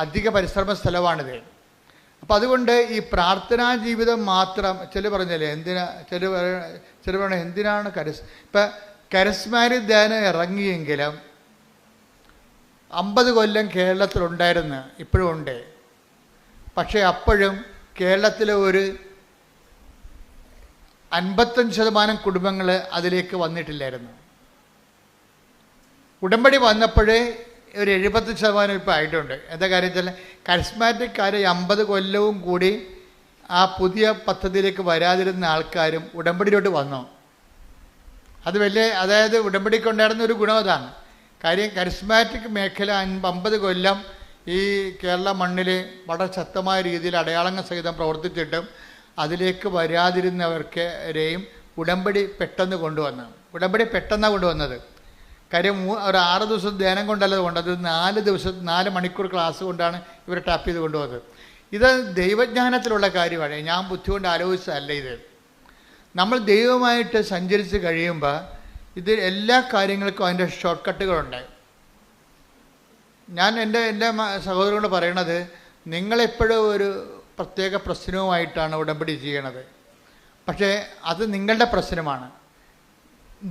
അധിക പരിശ്രമ സ്ഥലമാണിത്. അപ്പം അതുകൊണ്ട് ഈ പ്രാർത്ഥനാ ജീവിതം മാത്രം പറഞ്ഞല്ലേ എന്തിനാണ് ഇപ്പം കരസ്മാരിക് ധ്യാനം ഇറങ്ങിയെങ്കിലും 50 കൊല്ലം കേരളത്തിലുണ്ടായിരുന്നു, ഇപ്പോഴും ഉണ്ട്. പക്ഷേ അപ്പോഴും കേരളത്തിലെ ഒരു 55% കുടുംബങ്ങൾ അതിലേക്ക് വന്നിട്ടില്ലായിരുന്നു. ഉടമ്പടി വന്നപ്പോഴേ ഒരു 70% ഇപ്പോൾ ആയിട്ടുണ്ട്. എന്താ കാര്യം വെച്ചാൽ കരിസ്മാറ്റിക്കാർ 50 കൊല്ലവും കൂടി ആ പുതിയ പദ്ധതിയിലേക്ക് വരാതിരുന്ന ആൾക്കാരും ഉടമ്പടിയിലോട്ട് വന്നു. അത് അതായത് ഉടമ്പടിക്കുണ്ടായിരുന്ന ഒരു ഗുണം അതാണ്. കാര്യം കരിസ്മാറ്റിക് മേഖല 50 കൊല്ലം ഈ കേരള മണ്ണിൽ വളരെ ശക്തമായ രീതിയിൽ അടയാളങ്ങൾ സഹിതം പ്രവർത്തിച്ചിട്ടും അതിലേക്ക് വരാതിരുന്നവർക്കെയും ഉടമ്പടി പെട്ടെന്ന് കൊണ്ടുവന്നു. ഉടമ്പടി പെട്ടെന്നാണ് കൊണ്ടുവന്നത്. കാര്യം ഒരു 6 ദിവസം ധ്യാനം കൊണ്ടല്ല കൊണ്ടത്, 4 മണിക്കൂർ ക്ലാസ് കൊണ്ടാണ് ഇവർ ടാപ്പ് ചെയ്ത് കൊണ്ടുപോകുന്നത്. ഇത് ദൈവജ്ഞാനത്തിലുള്ള കാര്യമാണ്, ഞാൻ ബുദ്ധി കൊണ്ട് ആലോചിച്ചതല്ല. ഇത് നമ്മൾ ദൈവമായിട്ട് സഞ്ചരിച്ച് കഴിയുമ്പോൾ ഇത് എല്ലാ കാര്യങ്ങൾക്കും അതിൻ്റെ ഷോർട്ട് കട്ടുകളുണ്ട്. ഞാൻ എൻ്റെ സഹോദരനോട് പറയണത്, നിങ്ങളെപ്പോഴും ഒരു പ്രത്യേക പ്രശ്നവുമായിട്ടാണ് ഉടമ്പടി ചെയ്യണത്. പക്ഷേ അത് നിങ്ങളുടെ പ്രശ്നമാണ്,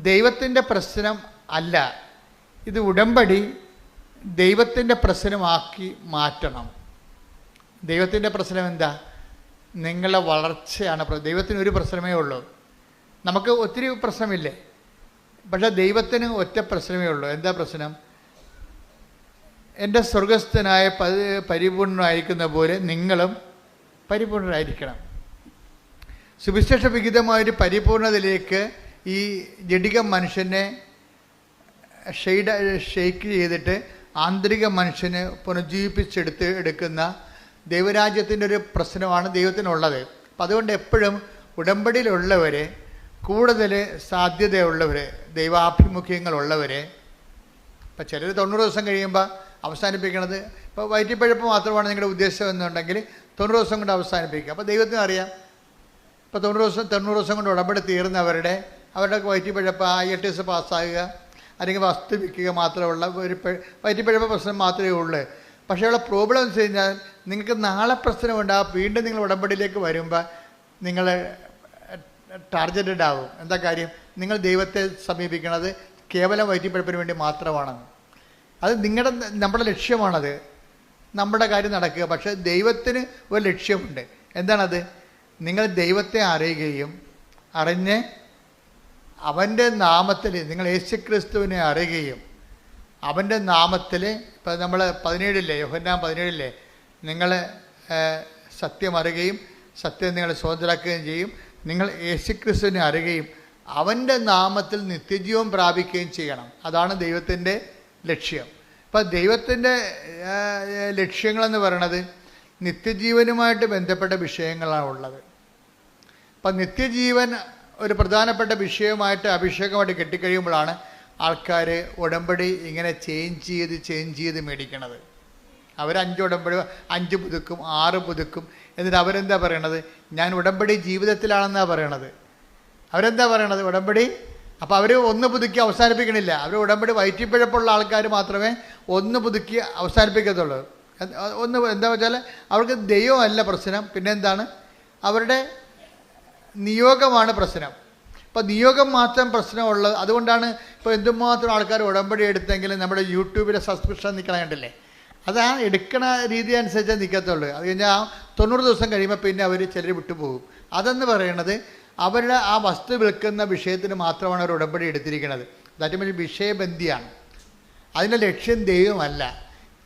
ദൈവത്തിൻ്റെ പ്രശ്നം അല്ല. ഇത് ഉടമ്പടി ദൈവത്തിൻ്റെ പ്രശ്നമാക്കി മാറ്റണം. ദൈവത്തിൻ്റെ പ്രശ്നം എന്താ? നിങ്ങളുടെ വളർച്ചയാണ്. ദൈവത്തിന് ഒരു പ്രശ്നമേ ഉള്ളൂ. നമുക്ക് ഒത്തിരി പ്രശ്നമില്ലേ, പക്ഷേ ദൈവത്തിന് ഒറ്റ പ്രശ്നമേ ഉള്ളൂ. എന്താ പ്രശ്നം? എൻ്റെ സ്വർഗസ്ഥനായ പരിപൂർണനായിരിക്കുന്ന പോലെ നിങ്ങളും പരിപൂർണരായിരിക്കണം. സുവിശേഷ വിഹിതമായൊരു പരിപൂർണതയിലേക്ക് ഈ ജഡിക മനുഷ്യനെ ഷെയ്ക്ക് ചെയ്തിട്ട് ആന്തരിക മനുഷ്യനെ പുനർജീവിപ്പിച്ചെടുക്കുന്ന ദൈവരാജ്യത്തിൻ്റെ ഒരു പ്രശ്നമാണ് ദൈവത്തിനുള്ളത്. അപ്പം അതുകൊണ്ട് എപ്പോഴും ഉടമ്പടിയിലുള്ളവരെ, കൂടുതൽ സാധ്യതയുള്ളവർ, ദൈവാഭിമുഖ്യങ്ങളുള്ളവരെ, ഇപ്പം ചിലർ 90 ദിവസം കഴിയുമ്പോൾ അവസാനിപ്പിക്കണത്, ഇപ്പോൾ വയറ്റിപ്പഴപ്പ് മാത്രമാണ് നിങ്ങളുടെ ഉദ്ദേശം എന്നുണ്ടെങ്കിൽ 90 ദിവസം കൊണ്ട് അവസാനിപ്പിക്കുക. അപ്പോൾ ദൈവത്തിന് അറിയാം, ഇപ്പോൾ 90 ദിവസം കൊണ്ട് ഉടമ്പടി തീർന്നവരുടെ വയറ്റിപ്പഴപ്പ് IELTS പാസ്സാകുക അല്ലെങ്കിൽ വസ്തുവിക്കുക മാത്രമുള്ള ഒരു വയറ്റിപ്പഴപ്പ് പ്രശ്നം മാത്രമേ ഉള്ളൂ. പക്ഷേ ഉള്ള പ്രോബ്ലം എന്ന് വെച്ച് കഴിഞ്ഞാൽ നിങ്ങൾക്ക് നാളെ പ്രശ്നമുണ്ടാകും. വീണ്ടും നിങ്ങൾ ഉടമ്പടിയിലേക്ക് വരുമ്പോൾ നിങ്ങൾ ടാർഗറ്റഡ് ആവും. എന്താ കാര്യം? നിങ്ങൾ ദൈവത്തെ സമീപിക്കുന്നത് കേവലം വയറ്റിപ്പഴപ്പിന് വേണ്ടി മാത്രമാണെന്ന്. അത് നമ്മുടെ ലക്ഷ്യമാണത്, നമ്മുടെ കാര്യം നടക്കുക. പക്ഷേ ദൈവത്തിന് ഒരു ലക്ഷ്യമുണ്ട്. എന്താണത്? നിങ്ങൾ ദൈവത്തെ അറിയുകയും അറിഞ്ഞ് അവൻ്റെ നാമത്തിൽ, നിങ്ങൾ യേശുക്രിസ്തുവിനെ അറിയുകയും അവൻ്റെ നാമത്തിൽ, ഇപ്പം നമ്മൾ 17 യോഹന്നാൻ 17 നിങ്ങൾ സത്യം അറിയുകയും സത്യം നിങ്ങൾ സ്വതന്ത്രരാക്കുകയും ചെയ്യും. നിങ്ങൾ യേശുക്രിസ്തുവിനെ അറിയുകയും അവൻ്റെ നാമത്തിൽ നിത്യജീവൻ പ്രാപിക്കുകയും ചെയ്യണം. അതാണ് ദൈവത്തിൻ്റെ ലക്ഷ്യം. അപ്പം ദൈവത്തിൻ്റെ ലക്ഷ്യങ്ങളെന്ന് പറയണത് നിത്യജീവനുമായിട്ട് ബന്ധപ്പെട്ട വിഷയങ്ങളാണ് ഉള്ളത്. അപ്പം നിത്യജീവൻ ഒരു പ്രധാനപ്പെട്ട വിഷയമായിട്ട് അഭിഷേകമായിട്ട് കെട്ടിക്കഴിയുമ്പോഴാണ് ആൾക്കാർ ഉടമ്പടി ഇങ്ങനെ ചേഞ്ച് ചെയ്ത് മേടിക്കണത്. അവർ 5 ഉടമ്പടി 5 പുതുക്കും 6 പുതുക്കും. എന്നിട്ട് അവരെന്താ പറയണത്? ഞാൻ ഉടമ്പടി ജീവിതത്തിലാണെന്നാണ് പറയണത്. അവരെന്താ പറയണത്? ഉടമ്പടി. അപ്പോൾ അവർ 1 പുതുക്കി അവസാനിപ്പിക്കണില്ല. അവർ ഉടമ്പടി വയറ്റിപ്പിഴപ്പുള്ള ആൾക്കാർ മാത്രമേ 1 പുതുക്കി അവസാനിപ്പിക്കത്തുള്ളൂ. എന്താ വെച്ചാൽ അവർക്ക് ദൈവമല്ല പ്രശ്നം, പിന്നെ എന്താണ്? അവരുടെ നിയോഗമാണ് പ്രശ്നം. അപ്പോൾ നിയോഗം മാത്രം പ്രശ്നമുള്ളത്. അതുകൊണ്ടാണ് ഇപ്പോൾ എന്തുമാത്രം ആൾക്കാർ ഉടമ്പടി എടുത്തെങ്കിലും നമ്മുടെ യൂട്യൂബിലെ സബ്സ്ക്രിപ്ഷൻ നിൽക്കണ കണ്ടില്ലേ? അത് ആ എടുക്കണ രീതി അനുസരിച്ചേ നിൽക്കത്തുള്ളൂ. അത് കഴിഞ്ഞാൽ 90 ദിവസം കഴിയുമ്പോൾ പിന്നെ അവർ ചിലർ വിട്ടുപോകും. അതെന്ന് പറയണത് അവരുടെ ആ വസ്തു വിൽക്കുന്ന വിഷയത്തിന് മാത്രമാണ് അവർ ഉടമ്പടി എടുത്തിരിക്കുന്നത്. ദാറ്റ് മീൻസ് വിഷയബന്ധിയാണ്. അതിൻ്റെ ലക്ഷ്യം ദൈവമല്ല.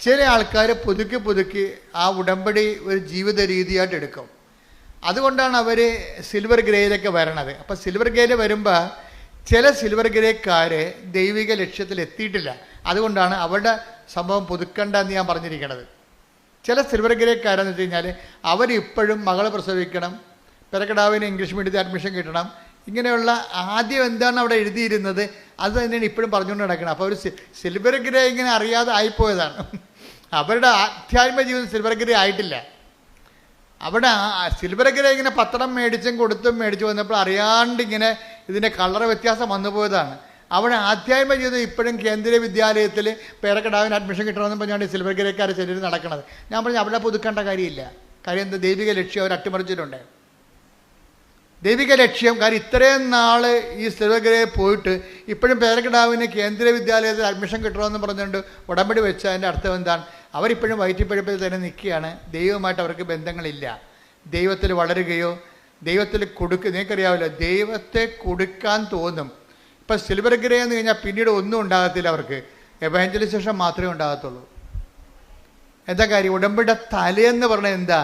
ചില ആൾക്കാർ പുതുക്കി ആ ഉടമ്പടി ഒരു ജീവിത രീതിയായിട്ട് എടുക്കും. അതുകൊണ്ടാണ് അവർ സിൽവർ ഗ്രേയിലൊക്കെ വരണത്. അപ്പം സിൽവർ ഗ്രേയിൽ വരുമ്പോൾ ചില സിൽവർ ഗ്രേക്കാർ ദൈവിക ലക്ഷ്യത്തിൽ എത്തിയിട്ടില്ല. അതുകൊണ്ടാണ് അവരുടെ സംഭവം പുതുക്കണ്ടെന്ന് ഞാൻ പറഞ്ഞിരിക്കുന്നത്. ചില സിൽവർ ഗ്രേക്കാരെന്ന് വെച്ച് കഴിഞ്ഞാൽ അവരിപ്പോഴും മകളെ പ്രസവിക്കണം, പെരക്കടാവിന് ഇംഗ്ലീഷ് മീഡിയത്തിൽ അഡ്മിഷൻ കിട്ടണം, ഇങ്ങനെയുള്ള ആദ്യം എന്താണ് അവിടെ എഴുതിയിരുന്നത് അത് തന്നെയാണ് ഇപ്പോഴും പറഞ്ഞുകൊണ്ട് നടക്കണം. അപ്പോൾ ഒരു സിൽവർ ഗ്രേ ഇങ്ങനെ അറിയാതെ ആയിപ്പോയതാണ്. അവരുടെ ആധ്യാത്മിക ജീവിതം സിൽവർ ഗ്രേ ആയിട്ടില്ല. അവിടെ സിൽവർ ഗ്രേ ഇങ്ങനെ പത്രം മേടിച്ചും കൊടുത്തും മേടിച്ചു വന്നപ്പോൾ അറിയാണ്ട് ഇങ്ങനെ ഇതിൻ്റെ കളർ വ്യത്യാസം വന്നു പോയതാണ്. അവിടെ ആധ്യാത്മിക ജീവിതം ഇപ്പോഴും കേന്ദ്രീയ വിദ്യാലയത്തിൽ പേരക്കടാവിന് അഡ്മിഷൻ കിട്ടണമെന്ന് പറഞ്ഞാണ് സിൽവർ ഗ്രേക്കാർ ചിലർ നടക്കുന്നത്. ഞാൻ പറഞ്ഞു അവിടെ പുതുക്കേണ്ട കാര്യമില്ല. കാര്യം എന്താ, ദൈവിക ലക്ഷ്യം അവർ അട്ടിമറിച്ചിട്ടുണ്ട്. ദൈവിക ലക്ഷ്യം. കാര്യം ഇത്രയും നാൾ ഈ സിൽവർ ഗ്രേ പോയിട്ട് ഇപ്പോഴും പേരക്കടാവിന് കേന്ദ്രീയ വിദ്യാലയത്തിൽ അഡ്മിഷൻ കിട്ടണമെന്ന് പറഞ്ഞുകൊണ്ട് ഉടമ്പടി വെച്ച അതിൻ്റെ അർത്ഥം എന്താണ്? അവരിപ്പോഴും വയറ്റിപ്പഴുപ്പിൽ തന്നെ നിൽക്കുകയാണ്. ദൈവമായിട്ട് അവർക്ക് ബന്ധങ്ങളില്ല. ദൈവത്തിൽ വളരുകയോ ദൈവത്തിൽ നിങ്ങൾക്കറിയാമല്ലോ, ദൈവത്തെ കൊടുക്കാൻ തോന്നും. ഇപ്പം സിൽവർ ഗ്രേ എന്ന് കഴിഞ്ഞാൽ പിന്നീട് ഒന്നും ഉണ്ടാകത്തില്ല. അവർക്ക് എവാഞ്ചലൈസേഷൻ മാത്രമേ ഉണ്ടാകത്തുള്ളൂ. എന്താ കാര്യം? ഉടമ്പടിയുടെ തലയെന്ന് പറഞ്ഞത് എന്താ?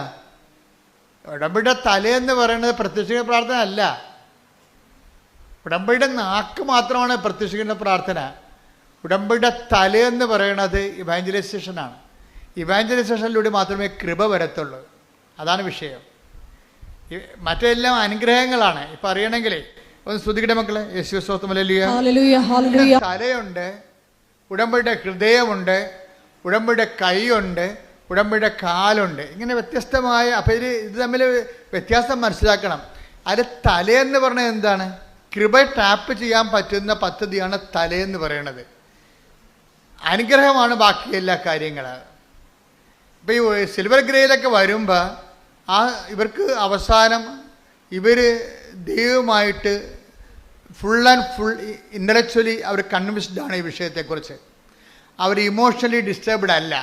ഉടമ്പടിയുടെ തലയെന്ന് പറയുന്നത് പ്രത്യക്ഷീകരണ പ്രാർത്ഥന അല്ല. ഉടമ്പടിയുടെ നാക്ക് മാത്രമാണ് പ്രത്യക്ഷീകരണ പ്രാർത്ഥന. ഉടമ്പടിയുടെ തലയെന്ന് പറയുന്നത് ഇവാഞ്ചലൈസേഷനാണ്. ഇവാഞ്ചലൈസേഷനിലൂടെ മാത്രമേ കൃപ വരത്തുള്ളൂ. അതാണ് വിഷയം. മറ്റെല്ലാം അനുഗ്രഹങ്ങളാണ്. ഇപ്പം അറിയണമെങ്കിലേ ഒന്ന് സ്തുതിക്കട്ടെ മക്കളെ. യേശുവേ സ്തോത്രം. ഹല്ലേലൂയ. തലയുണ്ട്, ഉടമ്പടിയുടെ ഹൃദയമുണ്ട്, ഉടമ്പടിയുടെ കൈയുണ്ട്, ഉടമ്പടിയുടെ കാലുണ്ട്. ഇങ്ങനെ വ്യത്യസ്തമായ. അപ്പം ഇത് തമ്മിൽ വ്യത്യാസം മനസ്സിലാക്കണം. അത് തലയെന്ന് പറഞ്ഞത് എന്താണ്? കൃപ ടാപ്പ് ചെയ്യാൻ പറ്റുന്ന പദ്ധതിയാണ് തലയെന്ന് പറയുന്നത്. അനുഗ്രഹമാണ് ബാക്കി എല്ലാ കാര്യങ്ങളും. ഇപ്പം ഈ സിൽവർ ഗ്രേയിലൊക്കെ വരുമ്പോൾ ഇവർക്ക് അവസാനം ഇവർ ദൈവമായിട്ട് ഫുൾ ഇൻ്റലക്ച്വലി അവർ കൺവിൻസ്ഡ് ആണ് ഈ വിഷയത്തെക്കുറിച്ച്. അവർ ഇമോഷണലി ഡിസ്റ്റർബ്ഡ് അല്ല.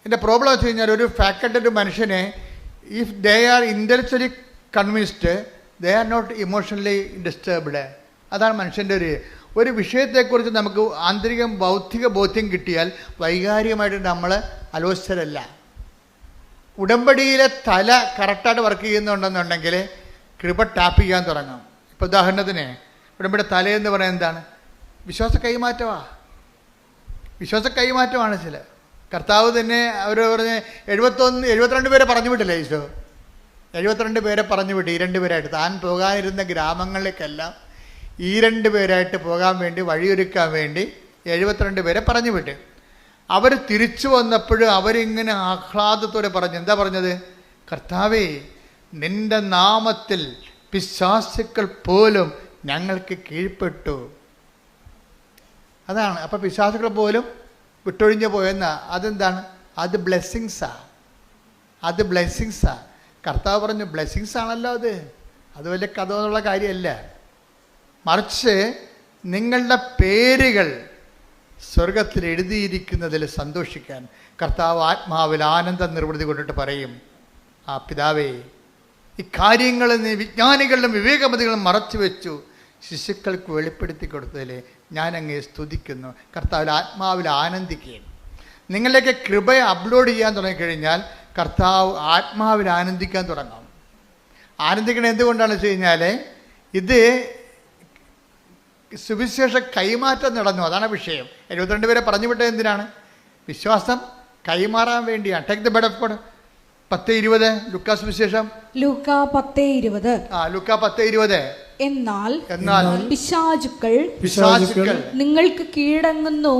എൻ്റെ പ്രോബ്ലം വെച്ച് കഴിഞ്ഞാൽ ഒരു ഫാക്കൽറ്റഡ് മനുഷ്യനെ if they are intellectually convinced they are not emotionally disturbed. അതാണ് മനുഷ്യൻ്റെ ഒരു വിഷയത്തെക്കുറിച്ച് നമുക്ക് ആന്തരിക ബൗദ്ധിക ബോധ്യം കിട്ടിയാൽ വൈകാരികമായിട്ട് നമ്മൾ അലോസരല്ല. ഉടമ്പടിയിലെ തല കറക്റ്റായിട്ട് വർക്ക് ചെയ്യുന്നുണ്ടെന്നുണ്ടെങ്കിൽ കൃപ ടാപ്പ് ചെയ്യാൻ തുടങ്ങും. ഇപ്പോൾ ഉദാഹരണത്തിന് ഉടമ്പടി തലയെന്ന് പറയുന്നത് എന്താണ്? വിശ്വാസ കൈമാറ്റമാണ്. ചില കർത്താവ് തന്നെ അവർ പറഞ്ഞ് 72 പേരെ പറഞ്ഞു വിട്ടില്ലേ ഈശോ? 72 പേരെ പറഞ്ഞു വിട്ട് ഈ 2 പേരായിട്ട് താൻ പോകാനിരുന്ന ഗ്രാമങ്ങളിലേക്കെല്ലാം ഈ 2 പേരായിട്ട് പോകാൻ വേണ്ടി വഴിയൊരുക്കാൻ വേണ്ടി 72 പേരെ പറഞ്ഞു വിട്ട്. അവർ തിരിച്ചു വന്നപ്പോഴും അവരിങ്ങനെ ആഹ്ലാദത്തോടെ പറഞ്ഞു. എന്താ പറഞ്ഞത്? കർത്താവേ, നിന്റെ നാമത്തിൽ പിശാചുക്കൾ പോലും ഞങ്ങൾക്ക് കീഴ്പ്പെട്ടു. അതാണ്. അപ്പം പിശാചുക്കൾ പോലും വിട്ടൊഴിഞ്ഞു പോയെന്ന അതെന്താണ്? അത് ബ്ലെസ്സിങ്സാ. കർത്താവ് പറഞ്ഞു ബ്ലെസ്സിങ്സ് ആണല്ലോ അത് വലിയ കഥ എന്നുള്ള കാര്യമല്ല. മറിച്ച് നിങ്ങളുടെ പേരുകൾ സ്വർഗത്തിൽ എഴുതിയിരിക്കുന്നതിൽ സന്തോഷിക്കാൻ കർത്താവ് ആത്മാവിൽ ആനന്ദ നിർവൃതി കൊണ്ടിട്ട് പറയും, ആ പിതാവേ, ഈ കാര്യങ്ങൾ നീ വിജ്ഞാനികളിലും വിവേകമതികളും മറച്ചു വെച്ചു ശിശുക്കൾക്ക് വെളിപ്പെടുത്തി കൊടുത്തതിൽ ഞാൻ അങ്ങേ സ്തുതിക്കുന്നു. കർത്താവിൽ ആത്മാവിൽ ആനന്ദിക്കുകയും നിങ്ങളിലേക്ക് കൃപയെ അപ്ലോഡ് ചെയ്യാൻ തുടങ്ങിക്കഴിഞ്ഞാൽ കർത്താവ് ആത്മാവിൽ ആനന്ദിക്കാൻ തുടങ്ങും. ആനന്ദിക്കണം എന്തുകൊണ്ടാണെന്ന് വെച്ച് കഴിഞ്ഞാൽ ഇത് സുവിശേഷ കൈമാറ്റം നടന്നു. അതാണ് വിഷയം. 72 പേരെ പറഞ്ഞു വിട്ടത് എന്തിനാണ്? വിശ്വാസം കൈമാറാൻ വേണ്ടിയാണ്. Take the bed of God. 10:20 ലൂക്കാ സുവിശേഷം. ലൂക്കാ 10:20. ലൂക്കാ 10:20. എന്നാൽ പിശാചുക്കൾ നിങ്ങൾക്ക് കീഴടങ്ങുന്നു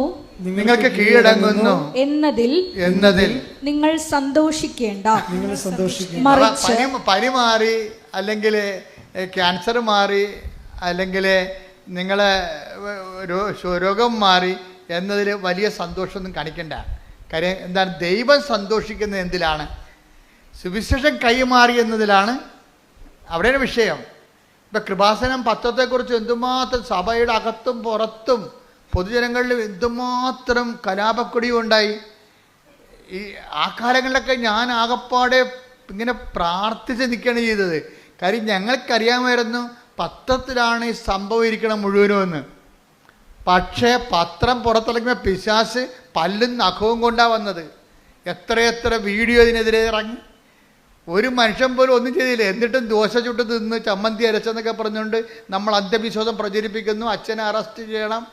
എന്നതിൽ നിങ്ങൾ സന്തോഷിക്കേണ്ട. മറിച്ച് പനി മാറി, അല്ലെങ്കിൽ ക്യാൻസർ മാറി, അല്ലെങ്കിൽ നിങ്ങളെ രോഗം മാറി എന്നതിൽ വലിയ സന്തോഷമൊന്നും കാണിക്കണ്ട. കാര്യം എന്താണ്? ദൈവം സന്തോഷിക്കുന്നത് എന്തിലാണ്? സുവിശേഷം കൈമാറി എന്നതിലാണ്. അവിടെയാണ് വിഷയം. ഇപ്പം കൃപാസനം പത്രത്തെക്കുറിച്ച് എന്തുമാത്രം സഭയുടെ അകത്തും പുറത്തും പൊതുജനങ്ങളിൽ എന്തുമാത്രം കലാപക്കൊടിയും ഉണ്ടായി. ആ കാലങ്ങളിലൊക്കെ ഞാൻ ആകപ്പാടെ ഇങ്ങനെ പ്രാർത്ഥിച്ച് നിൽക്കുകയാണ് ചെയ്തത്. കാര്യം ഞങ്ങൾക്കറിയാമായിരുന്നു പത്രത്തിലാണ് ഈ സംഭവം ഇരിക്കണം മുഴുവനും എന്ന്. പക്ഷേ പത്രം പുറത്തിറങ്ങുമ്പോൾ പിശാച് പല്ലും നഖവും കൊണ്ടാണ് വന്നത്. എത്രയെത്ര വീഡിയോ ഇതിനെതിരെ ഇറങ്ങി. ഒരു മനുഷ്യൻ പോലും ഒന്നും ചെയ്തില്ല. എന്നിട്ടും ദോശ ചുട്ട് തിന്ന് ചമ്മന്തി അരച്ചെന്നൊക്കെ പറഞ്ഞുകൊണ്ട് നമ്മൾ അന്ധവിശ്വാസം പ്രചരിപ്പിക്കുന്നു. അച്ഛനെ അറസ്റ്റ് ചെയ്യണം,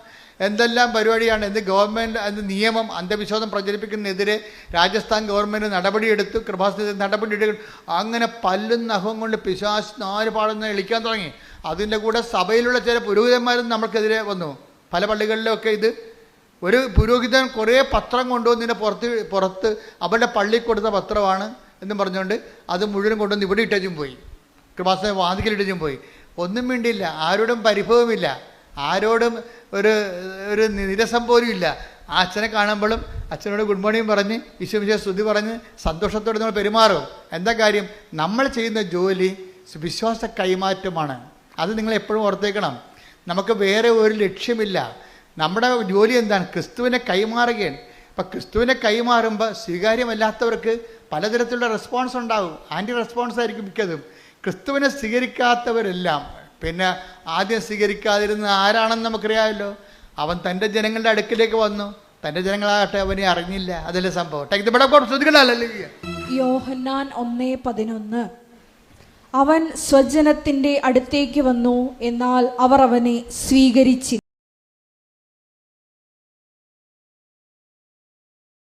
എന്തെല്ലാം പരിപാടിയാണ്. ഗവൺമെൻറ് നിയമം അന്ധവിശ്വാസം പ്രചരിപ്പിക്കുന്നതിനെതിരെ രാജസ്ഥാൻ ഗവൺമെൻറ് നടപടിയെടുത്തു, കൃപാസനത്തിൽ നടപടിയെടുക്കും. അങ്ങനെ പല്ലും നഖവും കൊണ്ട് പിശാച് നാല് പാടുന്ന എളിക്കാൻ തുടങ്ങി. അതിൻ്റെ കൂടെ സഭയിലുള്ള ചില പുരോഹിതന്മാരും നമ്മൾക്കെതിരെ വന്നു. പല പള്ളികളിലൊക്കെ ഇത് ഒരു പുരോഹിതൻ കുറേ പത്രം കൊണ്ടുവന്നതിൻ്റെ പുറത്ത് അവരുടെ പള്ളി കൊടുത്ത പത്രമാണ് എന്നും പറഞ്ഞുകൊണ്ട് അത് മുഴുവൻ കൊണ്ടുവന്ന് ഇവിടെ ഇട്ടും പോയി, കൃപാസന വാതിക്കലിട്ടും പോയി. ഒന്നും വേണ്ടിയില്ല, ആരോടും പരിഭവമില്ല, ആരോടും ഒരു നിരസം പോലും ഇല്ല. ആ അച്ഛനെ കാണുമ്പോഴും അച്ഛനോട് ഗുഡ് മോർണിംഗ് പറഞ്ഞ് ഈശോമിശിഹായെ സ്തുതി പറഞ്ഞ് സന്തോഷത്തോടെ നമ്മൾ പെരുമാറും. എന്താ കാര്യം? നമ്മൾ ചെയ്യുന്ന ജോലി വിശ്വാസ കൈമാറ്റമാണ്. അത് നിങ്ങൾ എപ്പോഴും ഓർത്തേക്കണം. നമുക്ക് വേറെ ഒരു ലക്ഷ്യമില്ല. നമ്മുടെ ജോലി എന്താണ്? ക്രിസ്തുവിനെ കൈമാറുകയാണ്. അപ്പം ക്രിസ്തുവിനെ കൈമാറുമ്പോൾ സ്വീകാര്യമല്ലാത്തവർക്ക് പലതരത്തിലുള്ള റെസ്പോൺസ് ഉണ്ടാകും. ആൻറ്റി റെസ്പോൺസ് ആയിരിക്കും മിക്കതും. ക്രിസ്തുവിനെ സ്വീകരിക്കാത്തവരെല്ലാം പിന്നെ ആദ്യം സ്വീകരിക്കാതിരുന്ന ആരാണെന്ന് നമുക്കറിയാമല്ലോ. അവൻ തൻ്റെ ജനങ്ങളുടെ അടുക്കിലേക്ക് വന്നു, തൻ്റെ ജനങ്ങളാകട്ടെ അവനെ അറിഞ്ഞില്ല. അതല്ലേ സംഭവം. യോഹന്നാൻ 1:11 അവൻ സ്വജനത്തിൻ്റെ അടുത്തേക്ക് വന്നു, എന്നാൽ അവർ അവനെ സ്വീകരിച്ചില്ല.